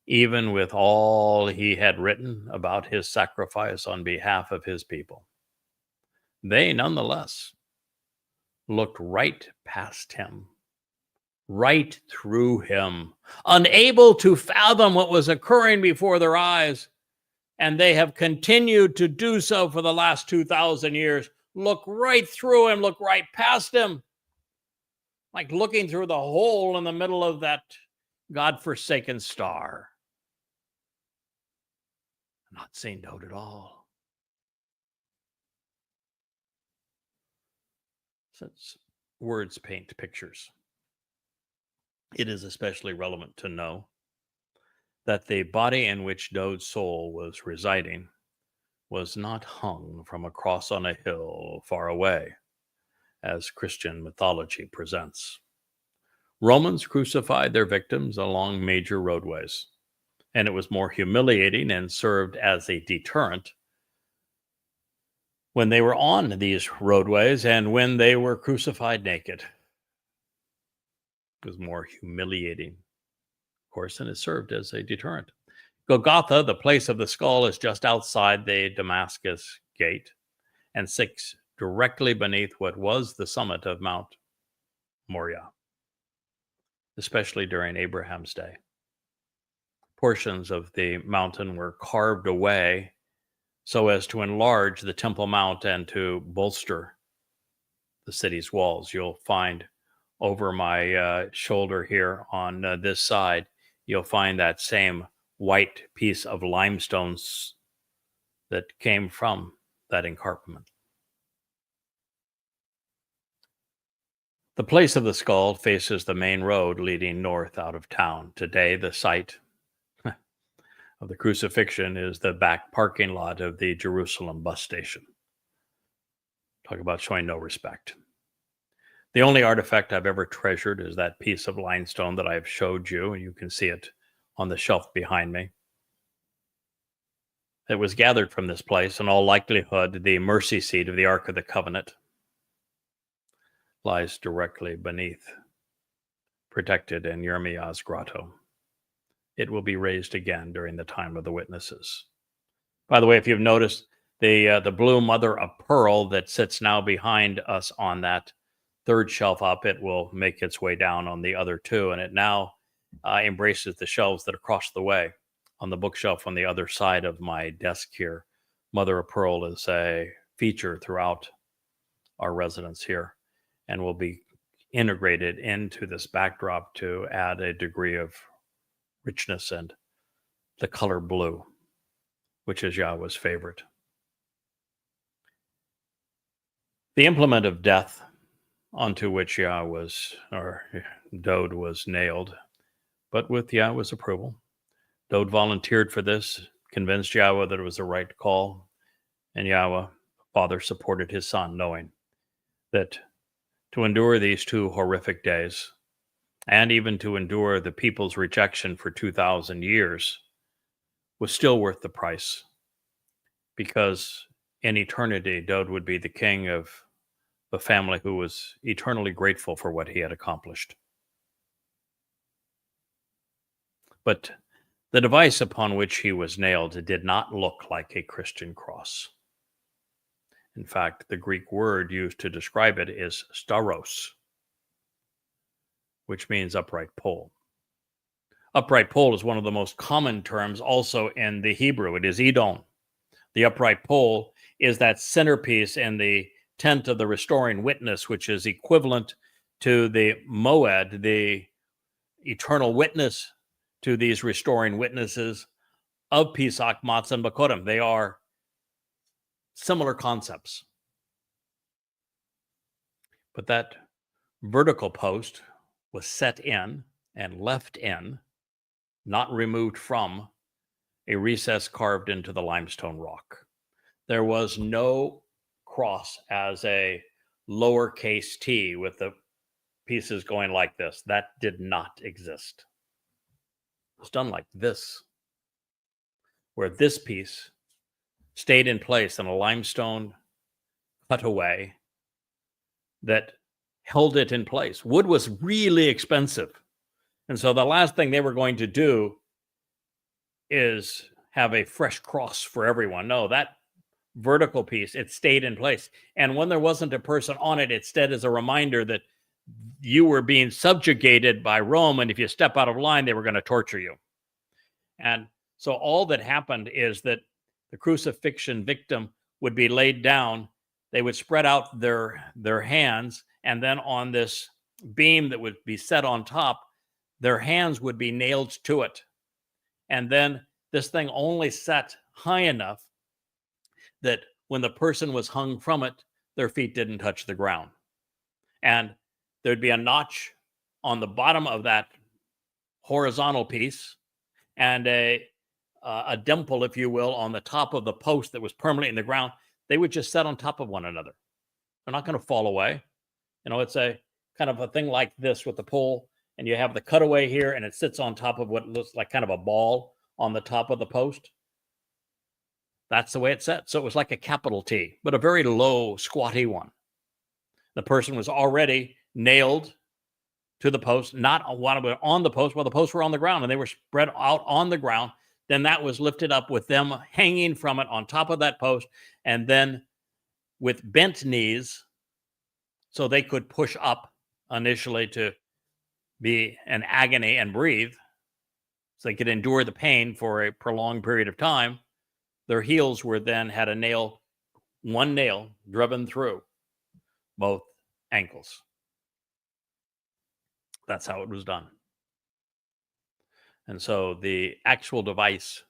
even with all he had written about his sacrifice on behalf of his people, they nonetheless looked right past him, right through him, unable to fathom what was occurring before their eyes. And they have continued to do so for the last 2,000 years. Look right through him, look right past him, like looking through the hole in the middle of that God-forsaken star. Not seeing Dowd at all. Since words paint pictures, it is especially relevant to know that the body in which Dowd's soul was residing was not hung from a cross on a hill far away, as Christian mythology presents. Romans crucified their victims along major roadways, and it was more humiliating and served as a deterrent when they were on these roadways and when they were crucified naked. It was more humiliating, of course, and it served as a deterrent. Golgotha, the place of the skull, is just outside the Damascus gate and sits directly beneath what was the summit of Mount Moriah, especially during Abraham's day. Portions of the mountain were carved away so as to enlarge the Temple Mount and to bolster the city's walls. You'll find over my shoulder here on this side, you'll find that same white piece of limestone that came from that encarpment. The place of the skull faces the main road leading north out of town. Today, the site of the crucifixion is the back parking lot of the Jerusalem bus station. Talk about showing no respect. The only artifact I've ever treasured is that piece of limestone that I've showed you, and you can see it on the shelf behind me. It was gathered from this place. In all likelihood, the mercy seat of the Ark of the Covenant lies directly beneath, protected in Yirmiyah's grotto. It will be raised again during the time of the witnesses. By the way, if you've noticed, the blue mother of pearl that sits now behind us on that third shelf up, it will make its way down on the other two, and it now embraces the shelves that are across the way on the bookshelf on the other side of my desk here. Mother of pearl is a feature throughout our residence here and will be integrated into this backdrop to add a degree of richness and the color blue, which is Yahweh's favorite. The implement of death onto which Dowd was nailed, but with Yahweh's approval. Dowd volunteered for this, convinced Yahweh that it was the right call, and Yahweh, Father, supported his son, knowing that to endure these 2 horrific days, and even to endure the people's rejection for 2,000 years, was still worth the price, because in eternity, Dowd would be the king of a family who was eternally grateful for what he had accomplished. But the device upon which he was nailed did not look like a Christian cross. In fact, the Greek word used to describe it is stauros, which means upright pole. Upright pole is one of the most common terms also in the Hebrew. It is edon. The upright pole is that centerpiece in the tent of the restoring witness, which is equivalent to the moed, the eternal witness to these restoring witnesses of Pesach, Matzah, and Bikurym. They are similar concepts. But that vertical post was set in and left in, not removed from, a recess carved into the limestone rock. There was no cross as a lowercase t with the pieces going like this. That did not exist. It was done like this, where this piece stayed in place in a limestone cutaway that held it in place. Wood was really expensive. And so the last thing they were going to do is have a fresh cross for everyone. No, that vertical piece, it stayed in place. And when there wasn't a person on it, it stood as a reminder that you were being subjugated by Rome. And if you step out of line, they were going to torture you. And so all that happened is that the crucifixion victim would be laid down. They would spread out their hands. And then on this beam that would be set on top, their hands would be nailed to it. And then this thing only set high enough that when the person was hung from it, their feet didn't touch the ground. And there'd be a notch on the bottom of that horizontal piece and a dimple, if you will, on the top of the post that was permanently in the ground. They would just set on top of one another. They're not going to fall away. You know, it's a kind of a thing like this with the pole, and you have the cutaway here, and it sits on top of what looks like kind of a ball on the top of the post. That's the way it's set. So it was like a capital T, but a very low, squatty one. The person was already nailed to the post, not on the post, while the posts were on the ground, and they were spread out on the ground. Then that was lifted up with them hanging from it on top of that post, and then with bent knees, so they could push up initially to be in agony and breathe, so they could endure the pain for a prolonged period of time. Their heels were then had one nail driven through both ankles. That's how it was done. And so the actual device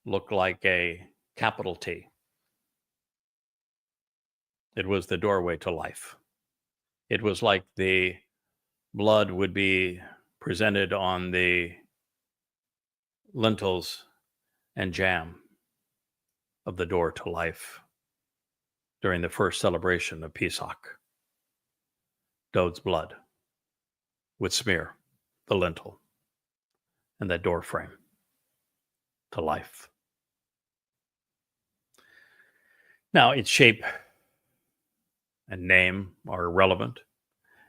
looked like a capital T. It was the doorway to life. It was like the blood would be presented on the lentils and jam of the door to life during the first celebration of Pesach. Dowd's blood would smear the lintel and that door frame to life. Now, its shape and name are irrelevant,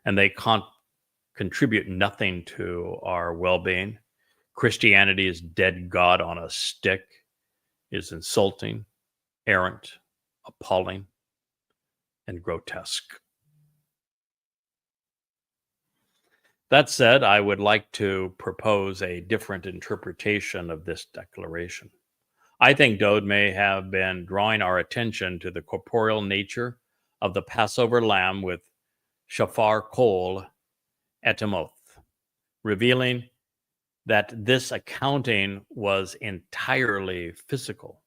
and they contribute nothing to our well-being. Christianity's dead God on a stick is insulting, errant, appalling, and grotesque. That said, I would like to propose a different interpretation of this declaration. I think Dowd may have been drawing our attention to the corporeal nature of the Passover lamb with shofar kol etemoth, revealing that this accounting was entirely physical.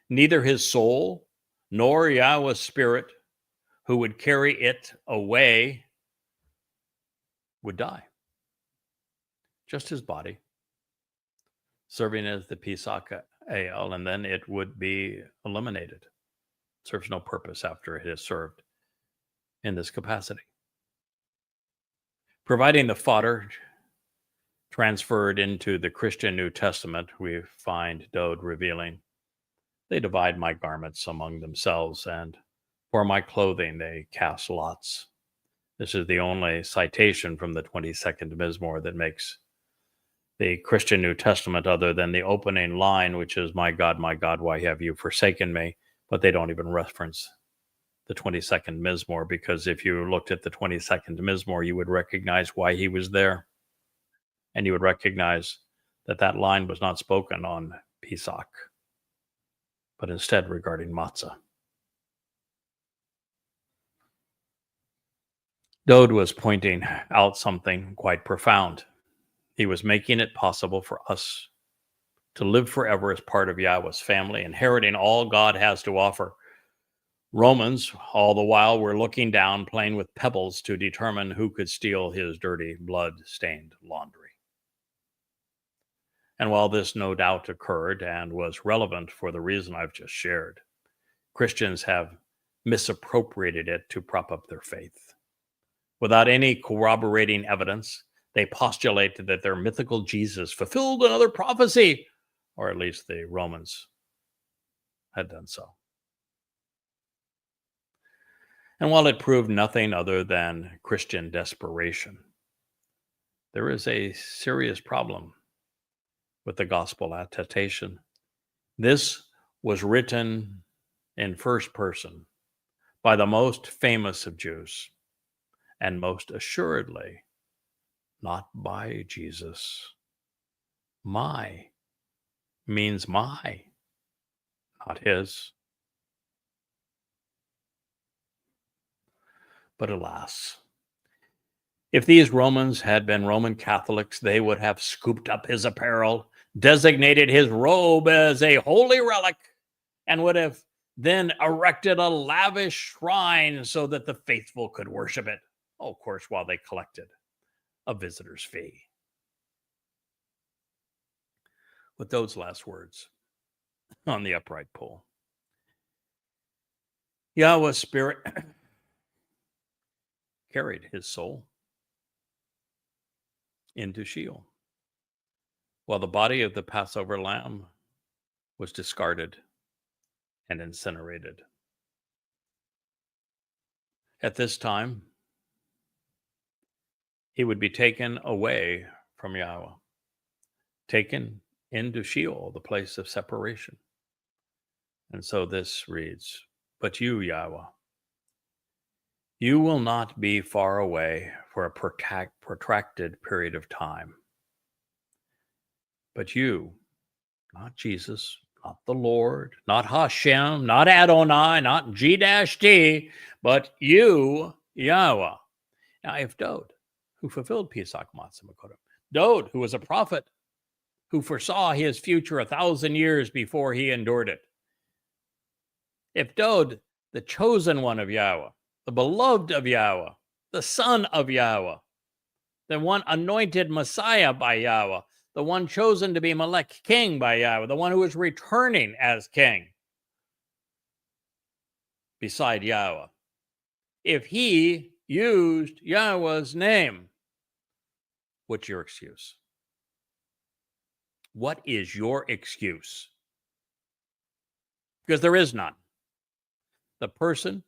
Neither his soul nor Yahweh's spirit, who would carry it away, would die. Just his body, serving as the Pesach ale, and then it would be eliminated. Serves no purpose after it is served in this capacity. Providing the fodder transferred into the Christian New Testament, we find Dowd revealing, they divide my garments among themselves, and for my clothing they cast lots. This is the only citation from the 22nd Mizmor that makes the Christian New Testament other than the opening line, which is, my God, why have you forsaken me? But they don't even reference the 22nd Mizmor, because if you looked at the 22nd Mizmor, you would recognize why he was there. And you would recognize that that line was not spoken on Pesach, but instead regarding matzah. Dowd was pointing out something quite profound. He was making it possible for us to live forever as part of Yahweh's family, inheriting all God has to offer. Romans, all the while, were looking down, playing with pebbles to determine who could steal his dirty, blood-stained laundry. And while this no doubt occurred and was relevant for the reason I've just shared, Christians have misappropriated it to prop up their faith. Without any corroborating evidence, they postulated that their mythical Jesus fulfilled another prophecy, or at least the Romans had done so. And while it proved nothing other than Christian desperation, there is a serious problem with the gospel attestation. This was written in first person by the most famous of Jews, and most assuredly not by Jesus. My means my, not his. But alas, if these Romans had been Roman Catholics, they would have scooped up his apparel, designated his robe as a holy relic, and would have then erected a lavish shrine so that the faithful could worship it. Oh, of course, while they collected a visitor's fee. With those last words on the upright pole, Yahweh's spirit carried his soul into Sheol, while the body of the Passover lamb was discarded and incinerated. At this time, he would be taken away from Yahweh, taken into Sheol, the place of separation. And so this reads, but you, Yahweh, you will not be far away for a protracted period of time. But you, not Jesus, not the Lord, not Hashem, not Adonai, not G-D, but you, Yahweh. Now, if Dowd, who fulfilled Pesach Matzah Bikurym, Dowd, who was a prophet, who foresaw his future 1,000 years before he endured it, if Dowd, the chosen one of Yahweh, the beloved of Yahweh, the son of Yahweh, the one anointed Messiah by Yahweh, the one chosen to be Melech king by Yahweh, the one who is returning as king beside Yahweh, if he used Yahweh's name, what's your excuse? What is your excuse? Because there is none. The person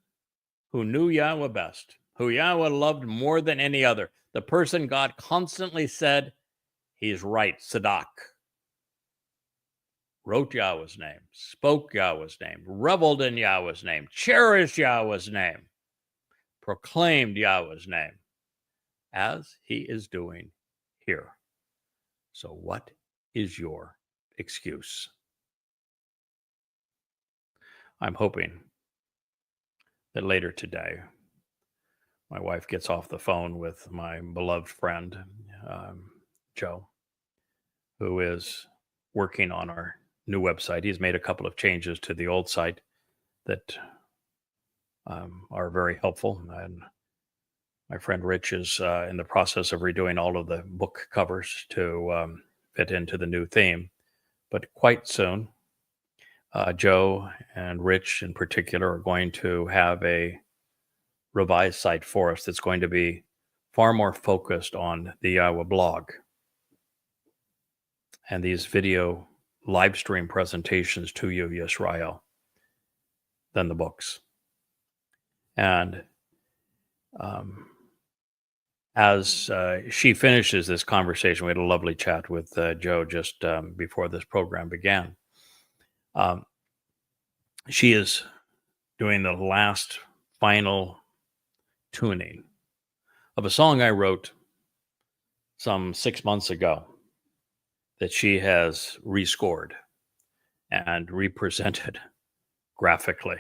who knew Yahweh best, who Yahweh loved more than any other, the person God constantly said, he's right, Sadak, wrote Yahweh's name, spoke Yahweh's name, reveled in Yahweh's name, cherished Yahweh's name, proclaimed Yahweh's name, as he is doing here. So what is your excuse? I'm hoping that later today, my wife gets off the phone with my beloved friend, Joe, who is working on our new website. He's made a couple of changes to the old site that are very helpful. And my friend Rich is in the process of redoing all of the book covers to fit into the new theme. But quite soon, Joe and Rich in particular are going to have a revised site for us that's going to be far more focused on the Yahowah blog and these video live stream presentations to you, Yisrael, than the books. And as she finishes this conversation, we had a lovely chat with Joe just before this program began. Um, she is doing the last final tuning of a song I wrote some 6 months ago that she has rescored and represented graphically.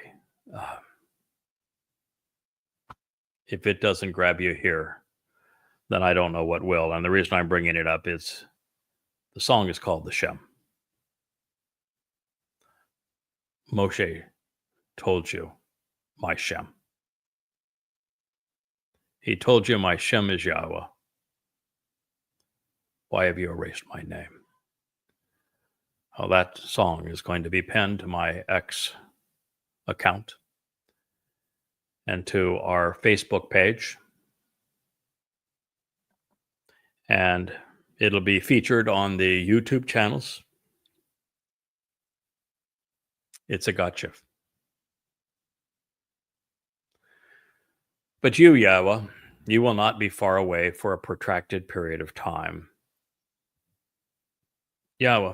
If it doesn't grab you here, then I don't know what will. And the reason I'm bringing it up is the song is called The Shem. Moshe told you, my Shem. He told you, my Shem is Yahweh. Why have you erased my name? Well, that song is going to be pinned to my X account and to our Facebook page. And it'll be featured on the YouTube channels. It's a gotcha. But you, Yahweh, you will not be far away for a protracted period of time. Yahweh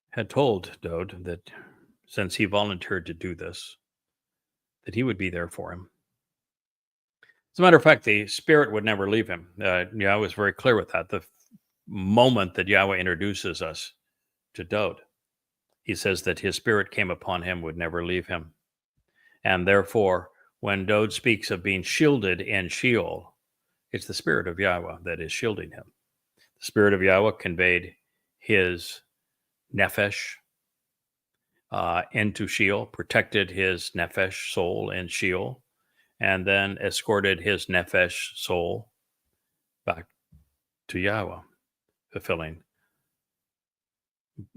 had told Dowd that since he volunteered to do this, that he would be there for him. As a matter of fact, the Spirit would never leave him. Yahweh was very clear with that. The moment that Yahweh introduces us to Dowd, he says that his Spirit came upon him, would never leave him. And therefore, when Dowd speaks of being shielded in Sheol, it's the Spirit of Yahweh that is shielding him. The Spirit of Yahweh conveyed his nefesh into Sheol, protected his nefesh soul in Sheol, and then escorted his nefesh soul back to Yahweh, fulfilling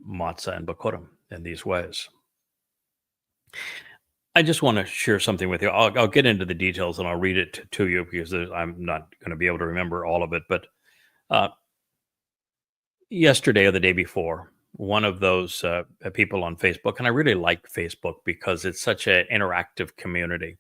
Matzah and Bikurym in these ways. I just want to share something with you. I'll get into the details and I'll read it to you because I'm not going to be able to remember all of it. But yesterday or the day before, one of those people on Facebook, and I really like Facebook because it's such an interactive community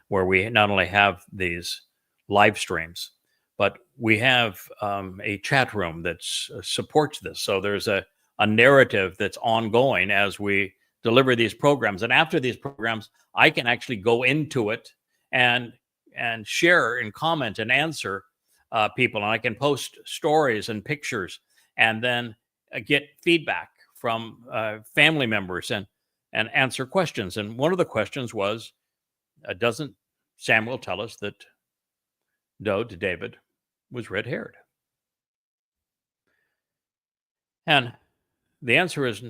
where we not only have these live streams, but we have a chat room that supports this. So there's a narrative that's ongoing as we deliver these programs. And after these programs, I can actually go into it and share and comment and answer people. And I can post stories and pictures and then get feedback from family members and answer questions. And one of the questions was, doesn't Samuel tell us that Dowd, David, was red-haired? And the answer is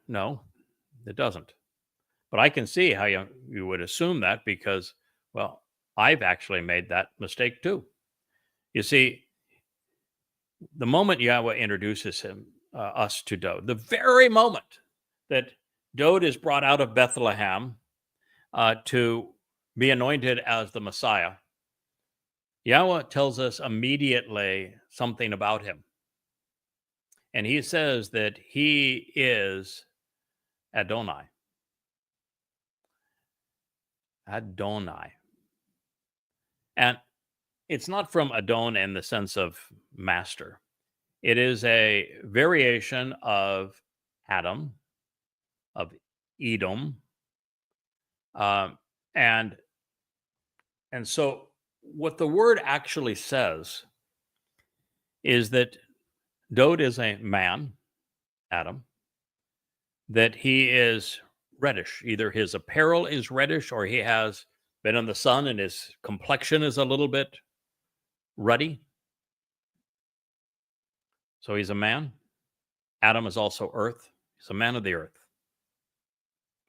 no, it doesn't. But I can see how you would assume that because, well, I've actually made that mistake too. You see, the moment Yahweh introduces us to Dowd, the very moment that Dowd is brought out of Bethlehem to be anointed as the Messiah, Yahweh tells us immediately something about him. And he says that he is Adonai. Adonai. And it's not from Adon in the sense of master. It is a variation of Adam, of Edom. And so what the word actually says is that Dowd is a man, Adam, that he is reddish. Either his apparel is reddish or he has been in the sun and his complexion is a little bit ruddy. So he's a man. Adam is also earth. He's a man of the earth.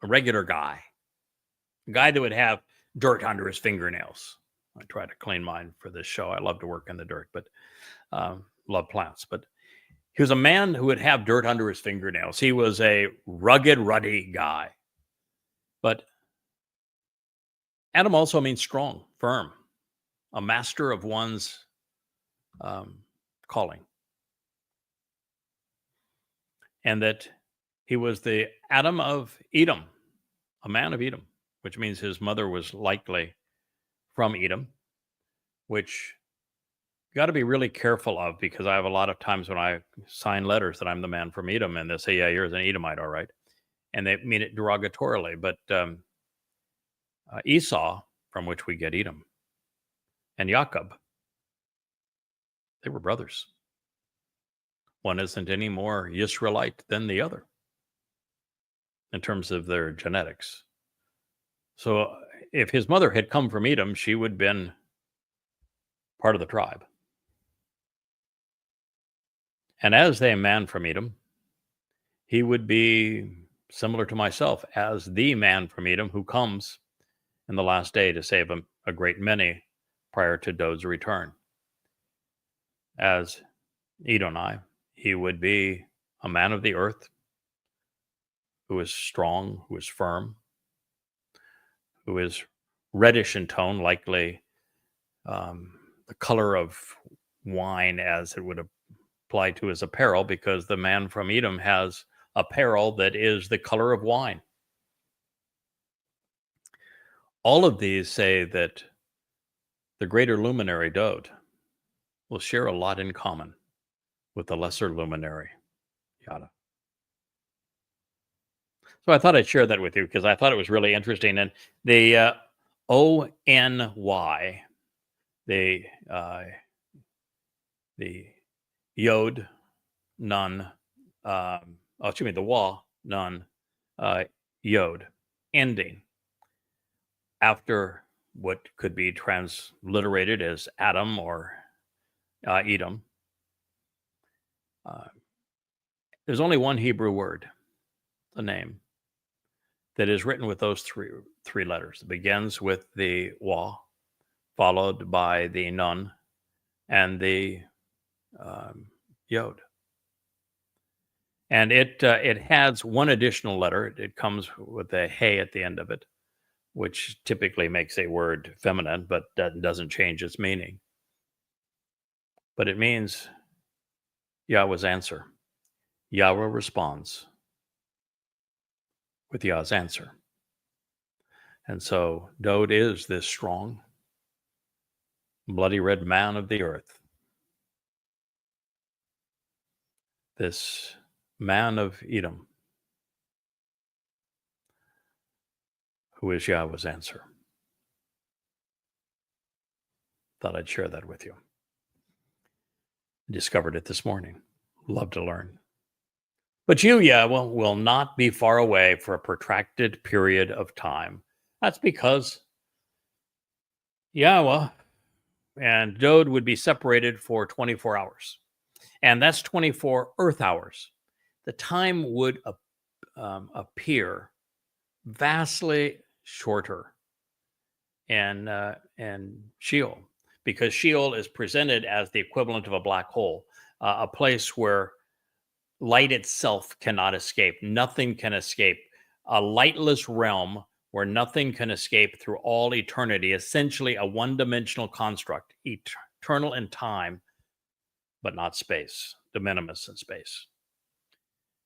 A regular guy. A guy that would have dirt under his fingernails. I try to clean mine for this show. I love to work in the dirt, but love plants. But he was a man who would have dirt under his fingernails. He was a rugged, ruddy guy. But Adam also means strong, firm, a master of one's calling. And that he was the Adam of Edom, a man of Edom, which means his mother was likely from Edom, which got to be really careful of, because I have a lot of times when I sign letters that I'm the man from Edom, and they say, yeah, you're an Edomite, all right. And they mean it derogatorily. But Esau, from which we get Edom, and Jacob, they were brothers. One isn't any more Yisraelite than the other in terms of their genetics. So if his mother had come from Edom, she would have been part of the tribe. And as a man from Edom, he would be similar to myself as the man from Edom who comes in the last day to save a great many prior to Dowd's return. As Edonai, he would be a man of the earth who is strong, who is firm, who is reddish in tone, likely the color of wine, as it would apply to his apparel, because the man from Edom has apparel that is the color of wine. All of these say that the greater luminary, Dowd, will share a lot in common with the lesser luminary, Yada. So I thought I'd share that with you because I thought it was really interesting. And the O-N-Y, the Yod, Nun, the Wa, Nun, Yod, ending after what could be transliterated as Adam or Edom. There's only one Hebrew word, the name, that is written with those three letters. It begins with the Wa, followed by the Nun, and the Yod. And it has one additional letter. It comes with a Hey at the end of it, which typically makes a word feminine, but doesn't change its meaning. But it means Yahweh's answer. Yahweh responds with Yah's answer. And so Dowd is this strong, bloody red man of the earth, this man of Edom, who is Yahweh's answer. Thought I'd share that with you. Discovered it this morning. Love to learn. But you, Yahweh, will not be far away for a protracted period of time. That's because Yahweh and Dowd would be separated for 24 hours. And that's 24 earth hours. The time would appear vastly shorter in Sheol, because Sheol is presented as the equivalent of a black hole, a place where light itself cannot escape. Nothing can escape. A lightless realm where nothing can escape through all eternity, essentially a one-dimensional construct, eternal in time, but not space, de minimis in space.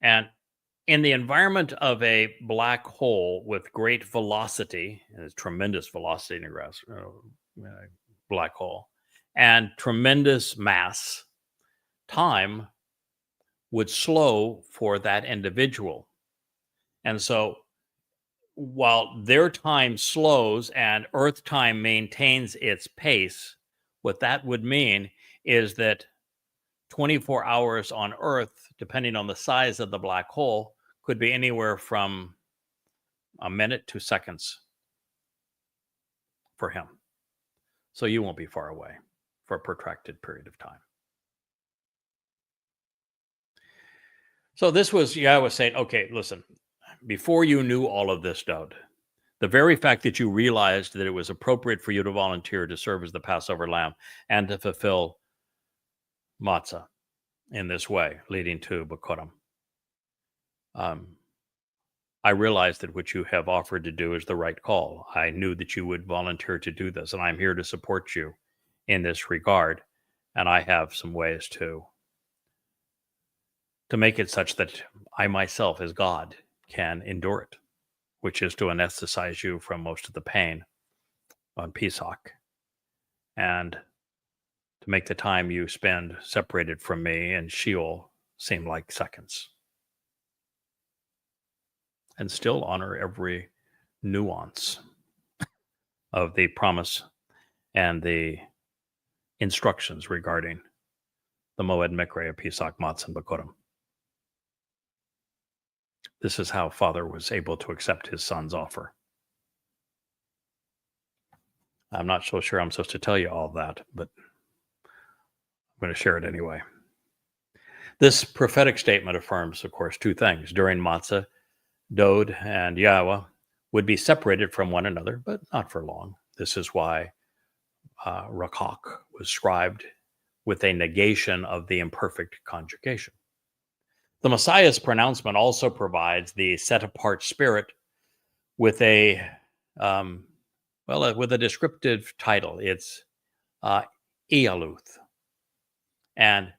And in the environment of a black hole with great velocity, and tremendous velocity in a black hole, and tremendous mass, time would slow for that individual. And so while their time slows and Earth time maintains its pace, what that would mean is that 24 hours on Earth, depending on the size of the black hole, could be anywhere from a minute to seconds for him. So you won't be far away for a protracted period of time. So this was Yahweh saying, okay, listen, before you knew all of this, Dowd, the very fact that you realized that it was appropriate for you to volunteer to serve as the Passover lamb and to fulfill Matzah in this way, leading to Bikurym. I realized that what you have offered to do is the right call. I knew that you would volunteer to do this, and I'm here to support you in this regard. And I have some ways to make it such that I myself, as God, can endure it, which is to anesthetize you from most of the pain on Pesach. And to make the time you spend separated from me in Sheol seem like seconds, and still honor every nuance of the promise and the instructions regarding the Moed Mikre of Pesach, Matzah Bikurym. This is how Father was able to accept his son's offer. I'm not so sure I'm supposed to tell you all that, but I'm going to share it anyway. This prophetic statement affirms, of course, two things. During Matzah, Dowd and Yahowah would be separated from one another, but not for long. This is why Rakok was scribed with a negation of the imperfect conjugation. The Messiah's pronouncement also provides the set-apart spirit with a with a descriptive title. It's Ialuth, and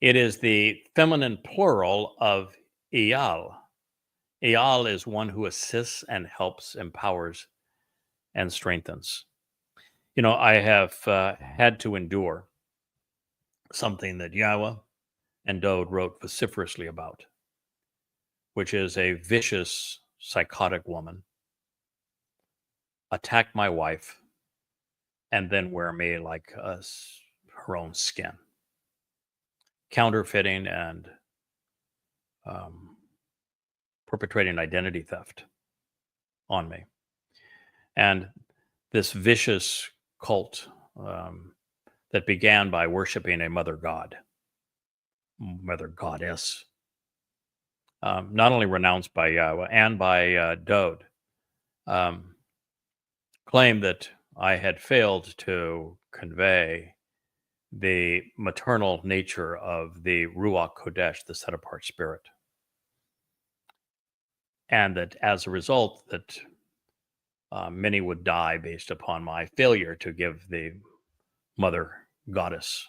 it is the feminine plural of Ial. Ial is one who assists and helps, empowers, and strengthens. You know, I have had to endure something that Yahowah and Dowd wrote vociferously about, which is a vicious, psychotic woman attack my wife and then wear me like her own skin, counterfeiting and perpetrating identity theft on me. And this vicious cult that began by worshiping a mother goddess, not only renounced by Yahowah and by Dowd, claimed that I had failed to convey the maternal nature of the Ruach Kodesh, the set-apart spirit. And that as a result, that many would die based upon my failure to give the mother goddess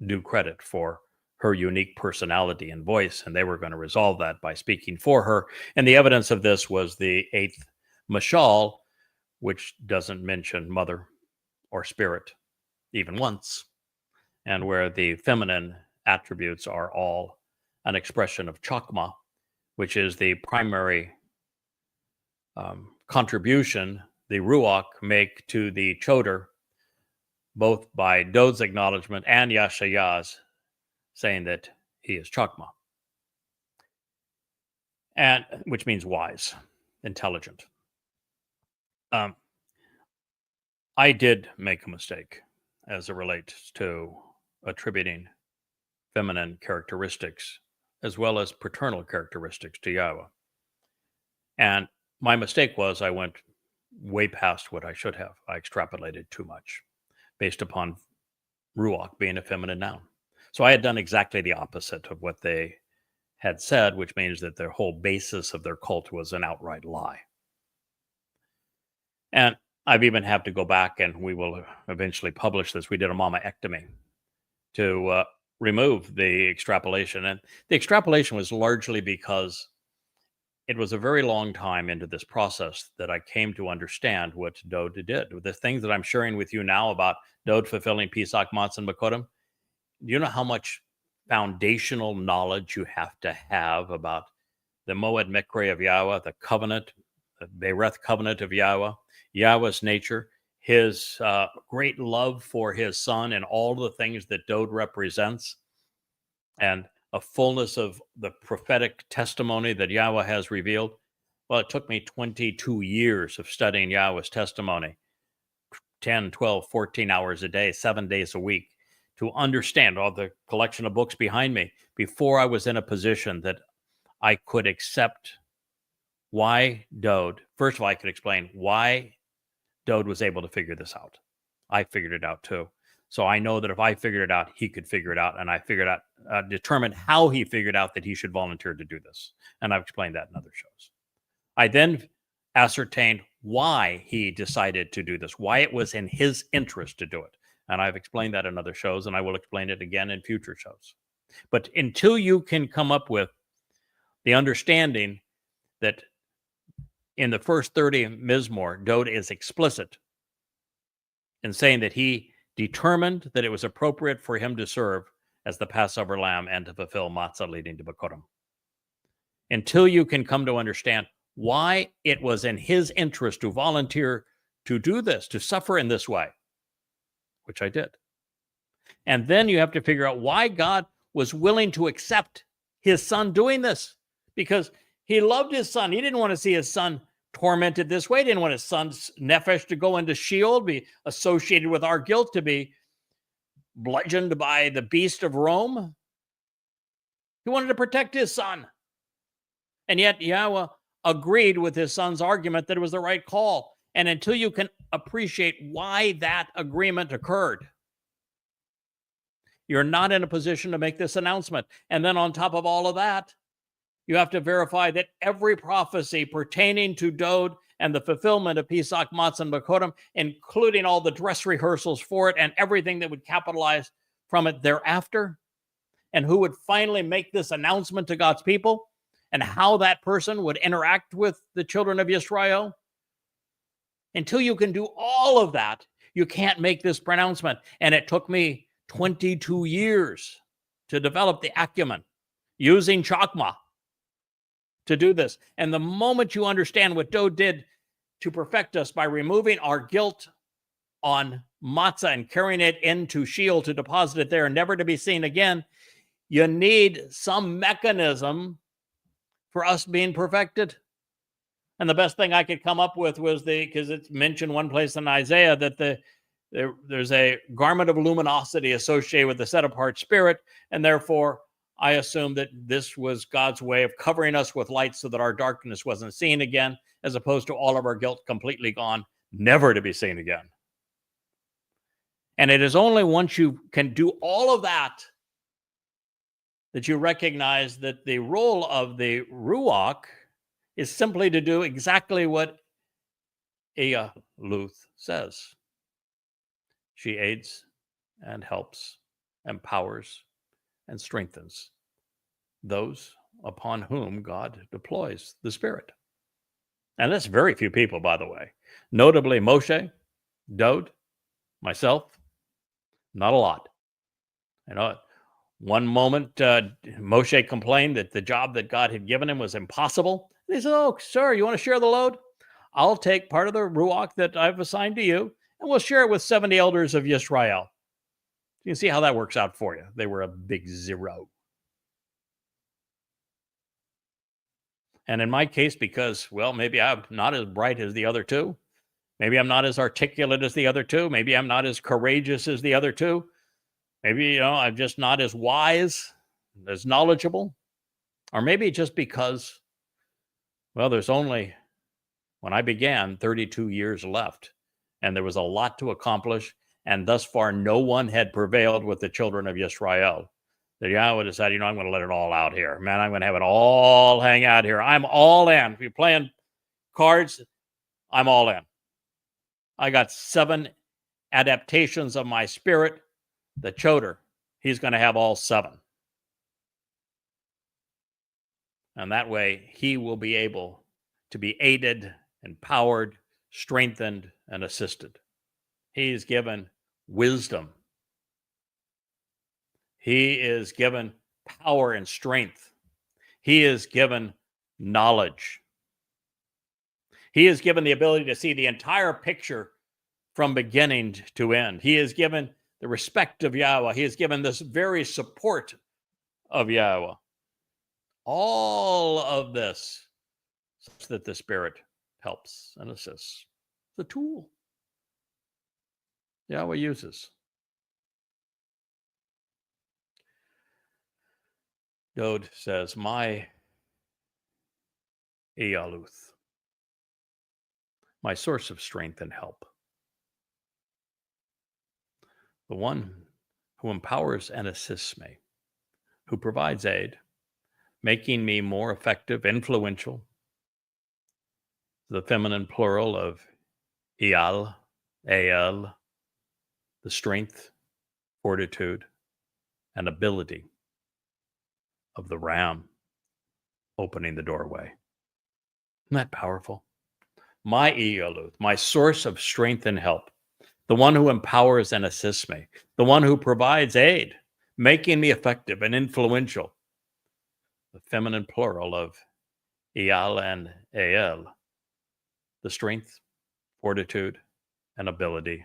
due credit for her unique personality and voice, and they were going to resolve that by speaking for her. And the evidence of this was the 8th Mashal, which doesn't mention mother or spirit even once, and where the feminine attributes are all an expression of chakma, which is the primary contribution the Ruach make to the Choder, both by Dowd's acknowledgement and Yashayah's saying that he is chakma, and which means wise, intelligent. I did make a mistake as it relates to attributing feminine characteristics as well as paternal characteristics to Yahowah. And my mistake was I went way past what I should have. I extrapolated too much based upon Ruach being a feminine noun. So I had done exactly the opposite of what they had said, which means that their whole basis of their cult was an outright lie. And I've even had to go back, and we will eventually publish this. We did a mamaectomy to remove the extrapolation. And the extrapolation was largely because it was a very long time into this process that I came to understand what Dowd did. The things that I'm sharing with you now about Dowd fulfilling Pesach, Matzah Bikurym, do you know how much foundational knowledge you have to have about the Moed Mikre of Yahowah, the covenant, the Bereth covenant of Yahowah, Yahweh's nature, his great love for his son and all the things that Dowd represents, and a fullness of the prophetic testimony that Yahowah has revealed? Well, it took me 22 years of studying Yahweh's testimony, 10, 12, 14 hours a day, 7 days a week, to understand all the collection of books behind me before I was in a position that I could accept why Dowd, first of all, I could explain why Dowd was able to figure this out. I figured it out too. So I know that if I figured it out, he could figure it out. And I figured out, determined how he figured out that he should volunteer to do this. And I've explained that in other shows. I then ascertained why he decided to do this, why it was in his interest to do it. And I've explained that in other shows, and I will explain it again in future shows. But until you can come up with the understanding that in the first 30 Mizmor, Dowd is explicit in saying that he determined that it was appropriate for him to serve as the Passover lamb and to fulfill Matzah leading to Bikurym. Until you can come to understand why it was in his interest to volunteer to do this, to suffer in this way, which I did. And then you have to figure out why God was willing to accept his son doing this, because he loved his son. He didn't want to see his son tormented this way. He didn't want his son's nefesh to go into Sheol, be associated with our guilt, to be bludgeoned by the beast of Rome. He wanted to protect his son. And yet Yahweh agreed with his son's argument that it was the right call. And until you can appreciate why that agreement occurred, you're not in a position to make this announcement. And then on top of all of that, you have to verify that every prophecy pertaining to Dowd and the fulfillment of Pesach, Matzah, and Bikurym, including all the dress rehearsals for it and everything that would capitalize from it thereafter, and who would finally make this announcement to God's people, and how that person would interact with the children of Israel. Until you can do all of that, you can't make this pronouncement. And it took me 22 years to develop the acumen using chakma to do this. And the moment you understand what Dowd did to perfect us by removing our guilt on matzah and carrying it into Sheol to deposit it there and never to be seen again, you need some mechanism for us being perfected. And the best thing I could come up with was because it's mentioned one place in Isaiah that there's a garment of luminosity associated with the set-apart spirit, and therefore I assume that this was God's way of covering us with light so that our darkness wasn't seen again, as opposed to all of our guilt completely gone, never to be seen again. And it is only once you can do all of that that you recognize that the role of the Ruach is simply to do exactly what Yahowah says. She aids and helps, empowers, and strengthens those upon whom God deploys the Spirit. And that's very few people, by the way. Notably Moshe, Dowd, myself, not a lot. You know, one moment Moshe complained that the job that God had given him was impossible. And he said, "Oh, sir, you want to share the load? I'll take part of the Ruach that I've assigned to you, and we'll share it with 70 elders of Yisrael." You can see how that works out for you. They were a big zero. And in my case, because, well, maybe I'm not as bright as the other two. Maybe I'm not as articulate as the other two. Maybe I'm not as courageous as the other two. Maybe, I'm just not as wise, as knowledgeable. Or maybe just because, well, there's only, when I began, 32 years left. And there was a lot to accomplish. And thus far, no one had prevailed with the children of Yisrael. That Yahweh decided, I'm going to let it all out here. Man, I'm going to have it all hang out here. I'm all in. If you're playing cards, I'm all in. I got 7 adaptations of my spirit. The Choder, he's going to have all 7. And that way, he will be able to be aided, empowered, strengthened, and assisted. He's given wisdom. He is given power and strength. He is given knowledge. He is given the ability to see the entire picture from beginning to end. He is given the respect of Yahweh. He is given this very support of Yahweh. All of this such that the Spirit helps and assists. The tool Yahweh uses. Dowd says, my Yahowah, my source of strength and help, the one who empowers and assists me, who provides aid, making me more effective, influential, the feminine plural of Ial, Ael, the strength, fortitude, and ability of the ram opening the doorway. Isn't that powerful? My Yahowah, my source of strength and help, the one who empowers and assists me, the one who provides aid, making me effective and influential. The feminine plural of Eyal and El, the strength, fortitude, and ability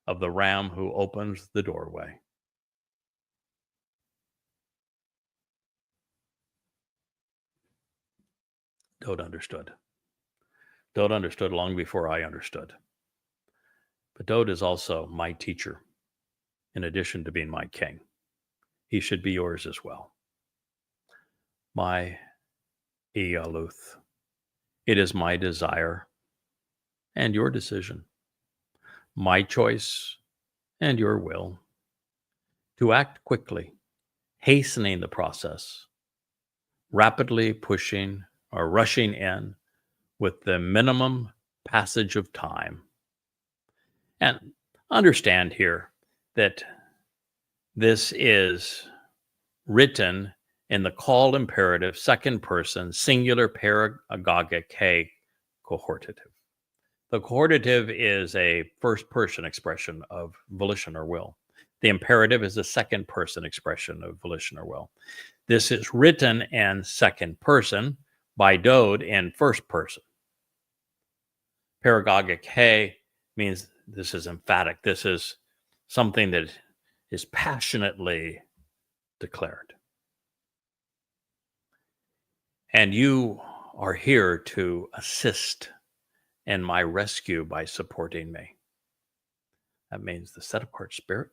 of the ram who opens the doorway. Dowd understood. Dowd understood long before I understood. But Dowd is also my teacher, in addition to being my king. He should be yours as well. My Eyaluth. It is my desire and your decision, my choice and your will, to act quickly, hastening the process, rapidly pushing or rushing in with the minimum passage of time. And understand here that this is written in the call imperative, second person, singular paragogic cohortative. The cohortative is a first person expression of volition or will. The imperative is a second person expression of volition or will. This is written in second person by Dowd in first person. Paragogic he means this is emphatic. This is something that is passionately declared. And you are here to assist in my rescue by supporting me. That means the set apart spirit,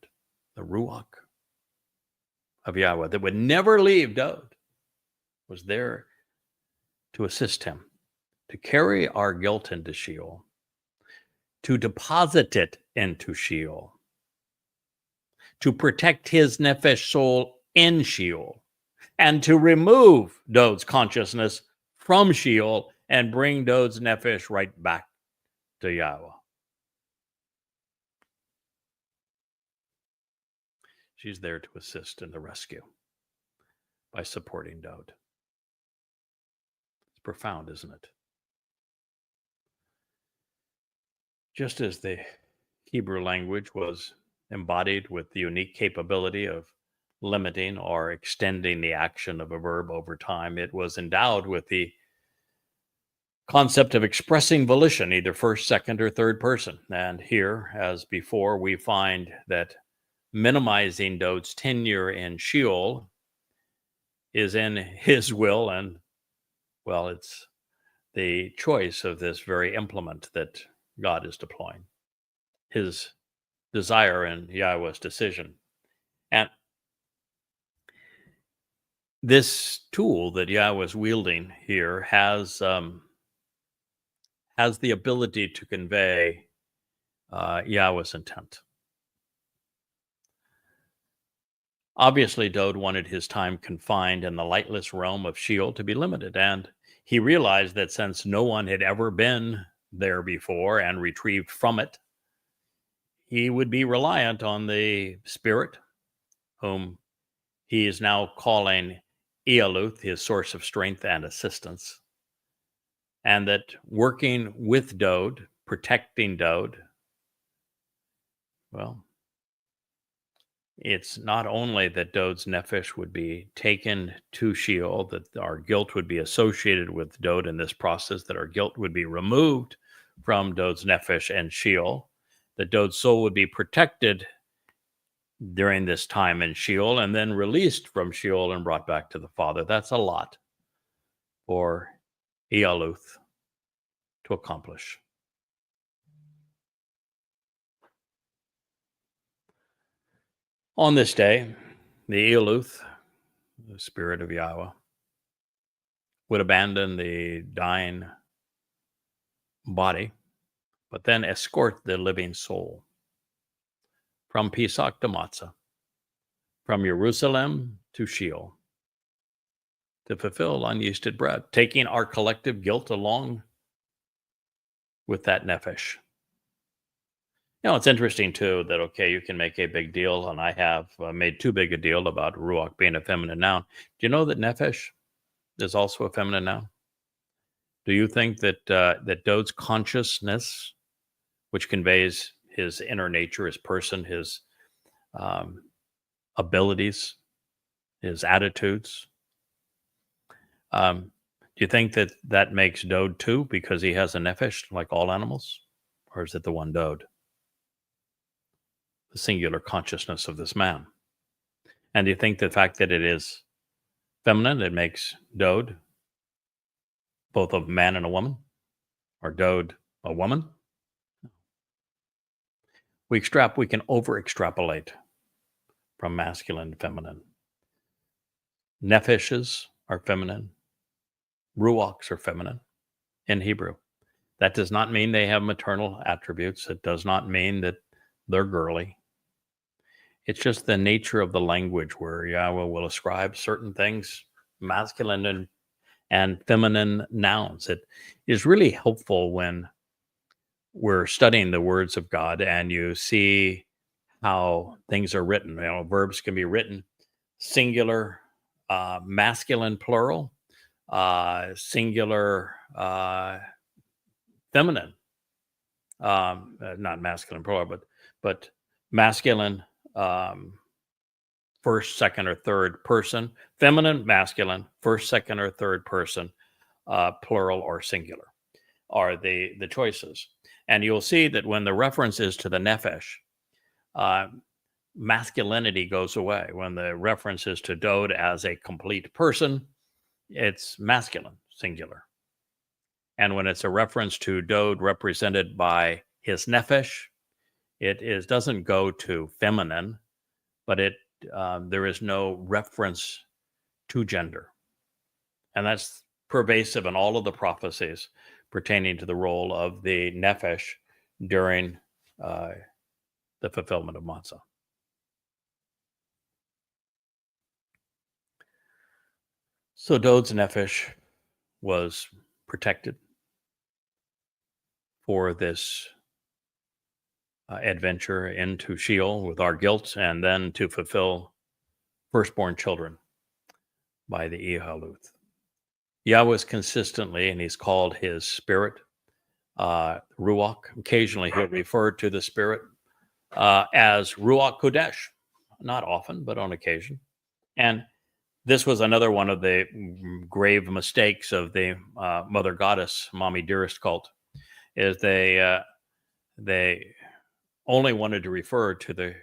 the Ruach of Yahweh that would never leave Dowd was there to assist him, to carry our guilt into Sheol, to deposit it into Sheol, to protect his nefesh soul in Sheol, and to remove Dowd's consciousness from Sheol and bring Dowd's nefesh right back to Yahweh. She's there to assist in the rescue by supporting Dowd. It's profound, isn't it? Just as the Hebrew language was embodied with the unique capability of limiting or extending the action of a verb over time, it was endowed with the concept of expressing volition, either first, second, or third person. And here, as before, we find that minimizing Dowd's tenure in Sheol is in his will, and, well, it's the choice of this very implement that God is deploying, his desire and Yahweh's decision. And this tool that Yahweh is wielding here has the ability to convey Yahweh's intent. Obviously, Dowd wanted his time confined in the lightless realm of Sheol to be limited, and he realized that since no one had ever been there before and retrieved from it, he would be reliant on the Spirit, whom he is now calling Eyaluth, his source of strength and assistance, and that working with Dowd, protecting Dowd, well, it's not only that Dowd's nefesh would be taken to Sheol, that our guilt would be associated with Dowd in this process, that our guilt would be removed from Dowd's nefesh and Sheol, that Dowd's soul would be protected during this time in Sheol and then released from Sheol and brought back to the Father. That's a lot for Eyaluth to accomplish. On this day, the Eyaluth, the Spirit of Yahweh, would abandon the dying body, but then escort the living soul from Pesach to Matzah, from Jerusalem to Sheol, to fulfill unyeasted bread, taking our collective guilt along with that nefesh. You know, it's interesting, too, that, okay, you can make a big deal, and I have made too big a deal about Ruach being a feminine noun. Do you know that nefesh is also a feminine noun? Do you think that that Dowd's consciousness, which conveys his inner nature, his person, his abilities, his attitudes. Do you think that that makes Dowd too because he has a nefesh like all animals? Or is it the one Dowd? The singular consciousness of this man. And do you think the fact that it is feminine, it makes Dowd both a man and a woman? Or Dowd a woman? We can over-extrapolate from masculine to feminine. Nefeshes are feminine. Ruachs are feminine in Hebrew. That does not mean they have maternal attributes. It does not mean that they're girly. It's just the nature of the language where Yahweh will ascribe certain things, masculine and feminine nouns. It is really helpful when we're studying the words of God and you see how things are written. Verbs can be written singular, masculine, plural, singular, feminine, not masculine, plural, but masculine, first, second, or third person, feminine, masculine, first, second, or third person, plural or singular are the choices. And you'll see that when the reference is to the nefesh, masculinity goes away. When the reference is to Dowd as a complete person, it's masculine, singular. And when it's a reference to Dowd represented by his nefesh, it doesn't go to feminine, but there is no reference to gender. And that's pervasive in all of the prophecies pertaining to the role of the nefesh during the fulfillment of Matzah. So Dowd's nefesh was protected for this adventure into Sheol with our guilt, and then to fulfill firstborn children by the Ihaluth. Yahweh is consistently, and he's called his spirit, Ruach. Occasionally he'll refer to the spirit as Ruach Kodesh. Not often, but on occasion. And this was another one of the grave mistakes of the Mother Goddess, Mommy Dearest cult, is they only wanted to refer to the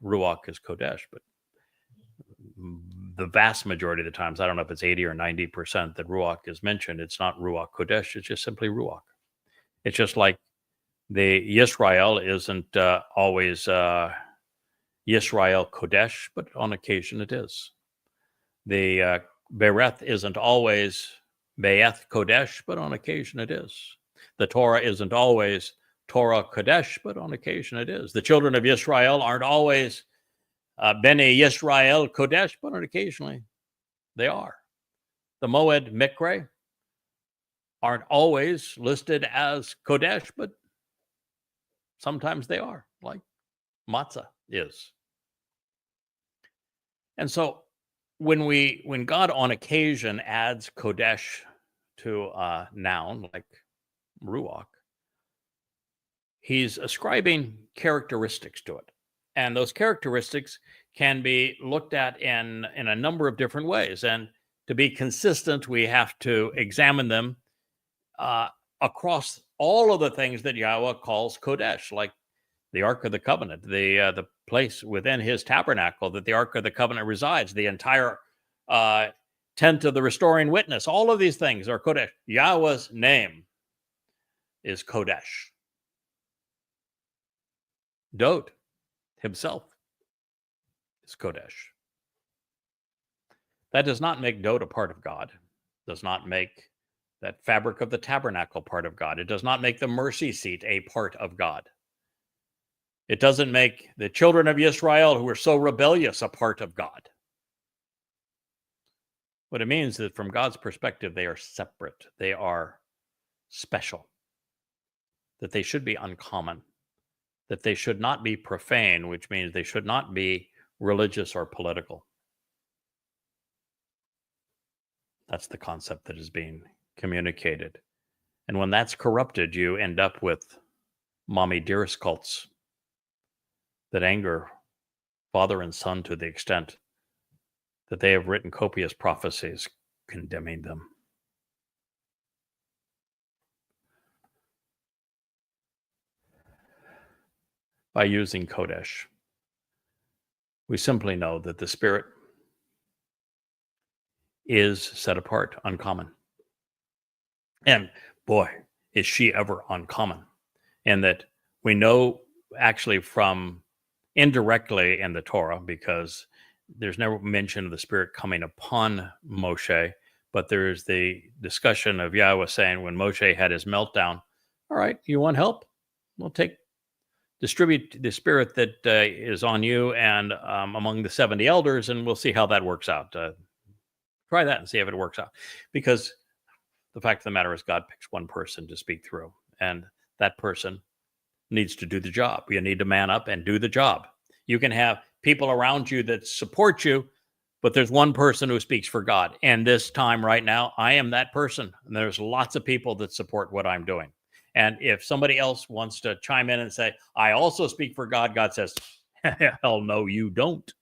Ruach as Kodesh, but the vast majority of the times, I don't know if it's 80 or 90% that Ruach is mentioned, it's not Ruach Kodesh, it's just simply Ruach. It's just like the Yisrael isn't always Yisrael Kodesh, but on occasion it is. The Bereth isn't always Be'eth Kodesh, but on occasion it is. The Torah isn't always Torah Kodesh, but on occasion it is. The children of Yisrael aren't always Bnei Yisrael Kodesh, but occasionally they are. The Moed Mikre aren't always listed as Kodesh, but sometimes they are, like Matzah is. And so when God on occasion adds Kodesh to a noun like Ruach, he's ascribing characteristics to it. And those characteristics can be looked at in a number of different ways. And to be consistent, we have to examine them across all of the things that Yahweh calls Kodesh, like the Ark of the Covenant, the place within his tabernacle that the Ark of the Covenant resides, the entire tent of the restoring witness. All of these things are Kodesh. Yahweh's name is Kodesh. Dowd himself is Kodesh. That does not make Dowd a part of God. Does not make that fabric of the tabernacle part of God. It does not make the mercy seat a part of God. It doesn't make the children of Israel who are so rebellious a part of God. What it means is that from God's perspective, they are separate. They are special. That they should be uncommon. That they should not be profane, which means they should not be religious or political. That's the concept that is being communicated. And when that's corrupted, you end up with Mommy Dearest cults that anger Father and Son to the extent that they have written copious prophecies condemning them. By using Kodesh, we simply know that the Spirit is set apart, uncommon. And boy, is she ever uncommon. And that we know actually from indirectly in the Torah, because there's never mention of the Spirit coming upon Moshe, but there's the discussion of Yahweh saying when Moshe had his meltdown, all right, you want help? We'll distribute the Spirit that is on you and among the 70 elders, and we'll see how that works out. Try that and see if it works out. Because the fact of the matter is God picks one person to speak through, and that person needs to do the job. You need to man up and do the job. You can have people around you that support you, but there's one person who speaks for God. And this time right now, I am that person. And there's lots of people that support what I'm doing. And if somebody else wants to chime in and say, I also speak for God, God says, hell no, you don't.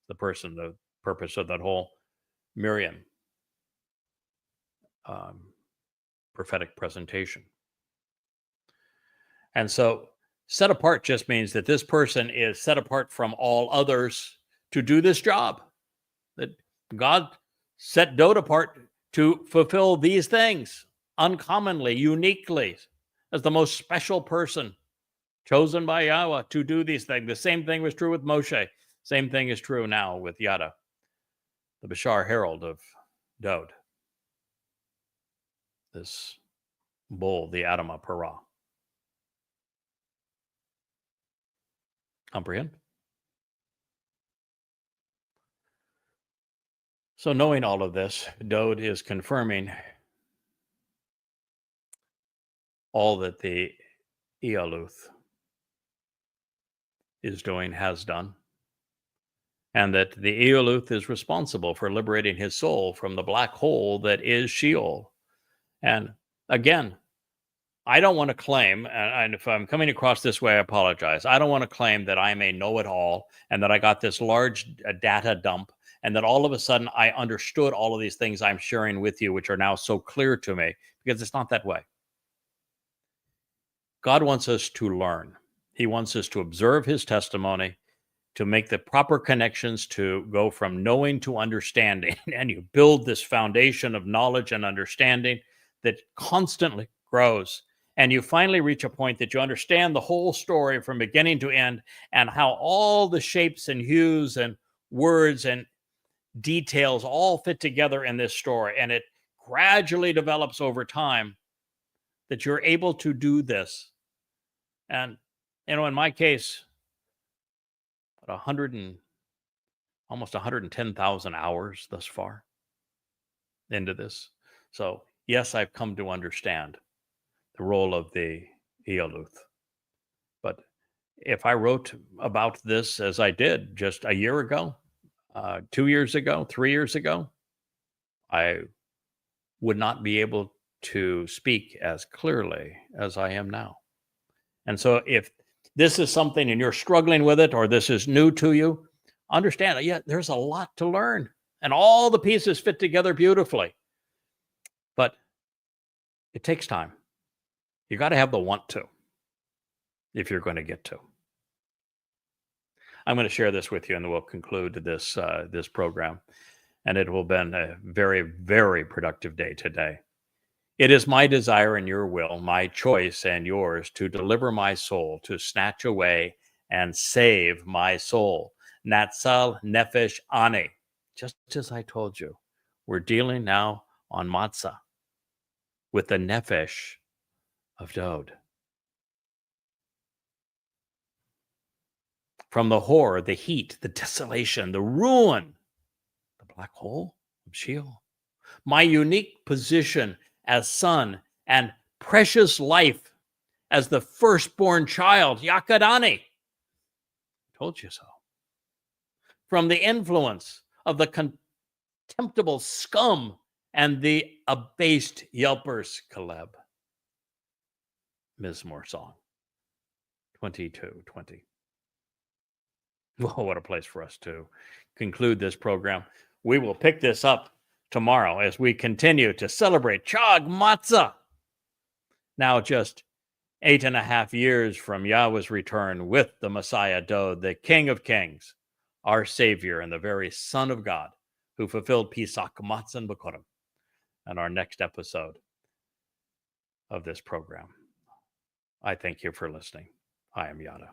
The purpose of that whole Miriam prophetic presentation. And so set apart just means that this person is set apart from all others to do this job. That God set Dowd apart to fulfill these things uncommonly, uniquely, as the most special person chosen by Yahweh to do these things. The same thing was true with Moshe. Same thing is true now with Yada, the Bashar herald of Dowd. This bull, the Adamah Parah. Comprehend? So knowing all of this, Dowd is confirming all that the Eoluth is doing, has done, and that the Eoluth is responsible for liberating his soul from the black hole that is Sheol. And again, I don't want to claim, and if I'm coming across this way, I apologize. I don't want to claim that I'm a know-it-all and that I got this large data dump and that all of a sudden I understood all of these things I'm sharing with you, which are now so clear to me, because it's not that way. God wants us to learn. He wants us to observe his testimony, to make the proper connections, to go from knowing to understanding. And you build this foundation of knowledge and understanding that constantly grows. And you finally reach a point that you understand the whole story from beginning to end, and how all the shapes and hues and words and details all fit together in this story. And it gradually develops over time that you're able to do this. And, in my case, almost 110,000 hours thus far into this. So yes, I've come to understand the role of the Eoluth. But if I wrote about this as I did just a year ago, 2 years ago, 3 years ago, I would not be able to speak as clearly as I am now. And so if this is something and you're struggling with it, or this is new to you, understand that, yeah, there's a lot to learn and all the pieces fit together beautifully. But it takes time. You got to have the want to if you're going to get to. I'm going to share this with you, and then we'll conclude this program. And it will have been a very, very productive day today. It is my desire and your will, my choice and yours, to deliver my soul, to snatch away and save my soul. Natsal Nefesh Ani. Just as I told you, we're dealing now on Matzah with the Nefesh of Dowd. From the horror, the heat, the desolation, the ruin, the black hole of Sheol. My unique position as son and precious life as the firstborn child, Yakadani. Told you so. From the influence of the contemptible scum and the abased yelpers, Caleb. Mizmor Song 22:20. Well, what a place for us to conclude this program. We will pick this up tomorrow as we continue to celebrate Chag Matzah. Now just 8.5 years from Yahweh's return with the Messiah Dowd, the King of Kings, our Savior and the very Son of God, who fulfilled Pesach, Matzah Bikurym, and our next episode of this program. I thank you for listening. I am Yada.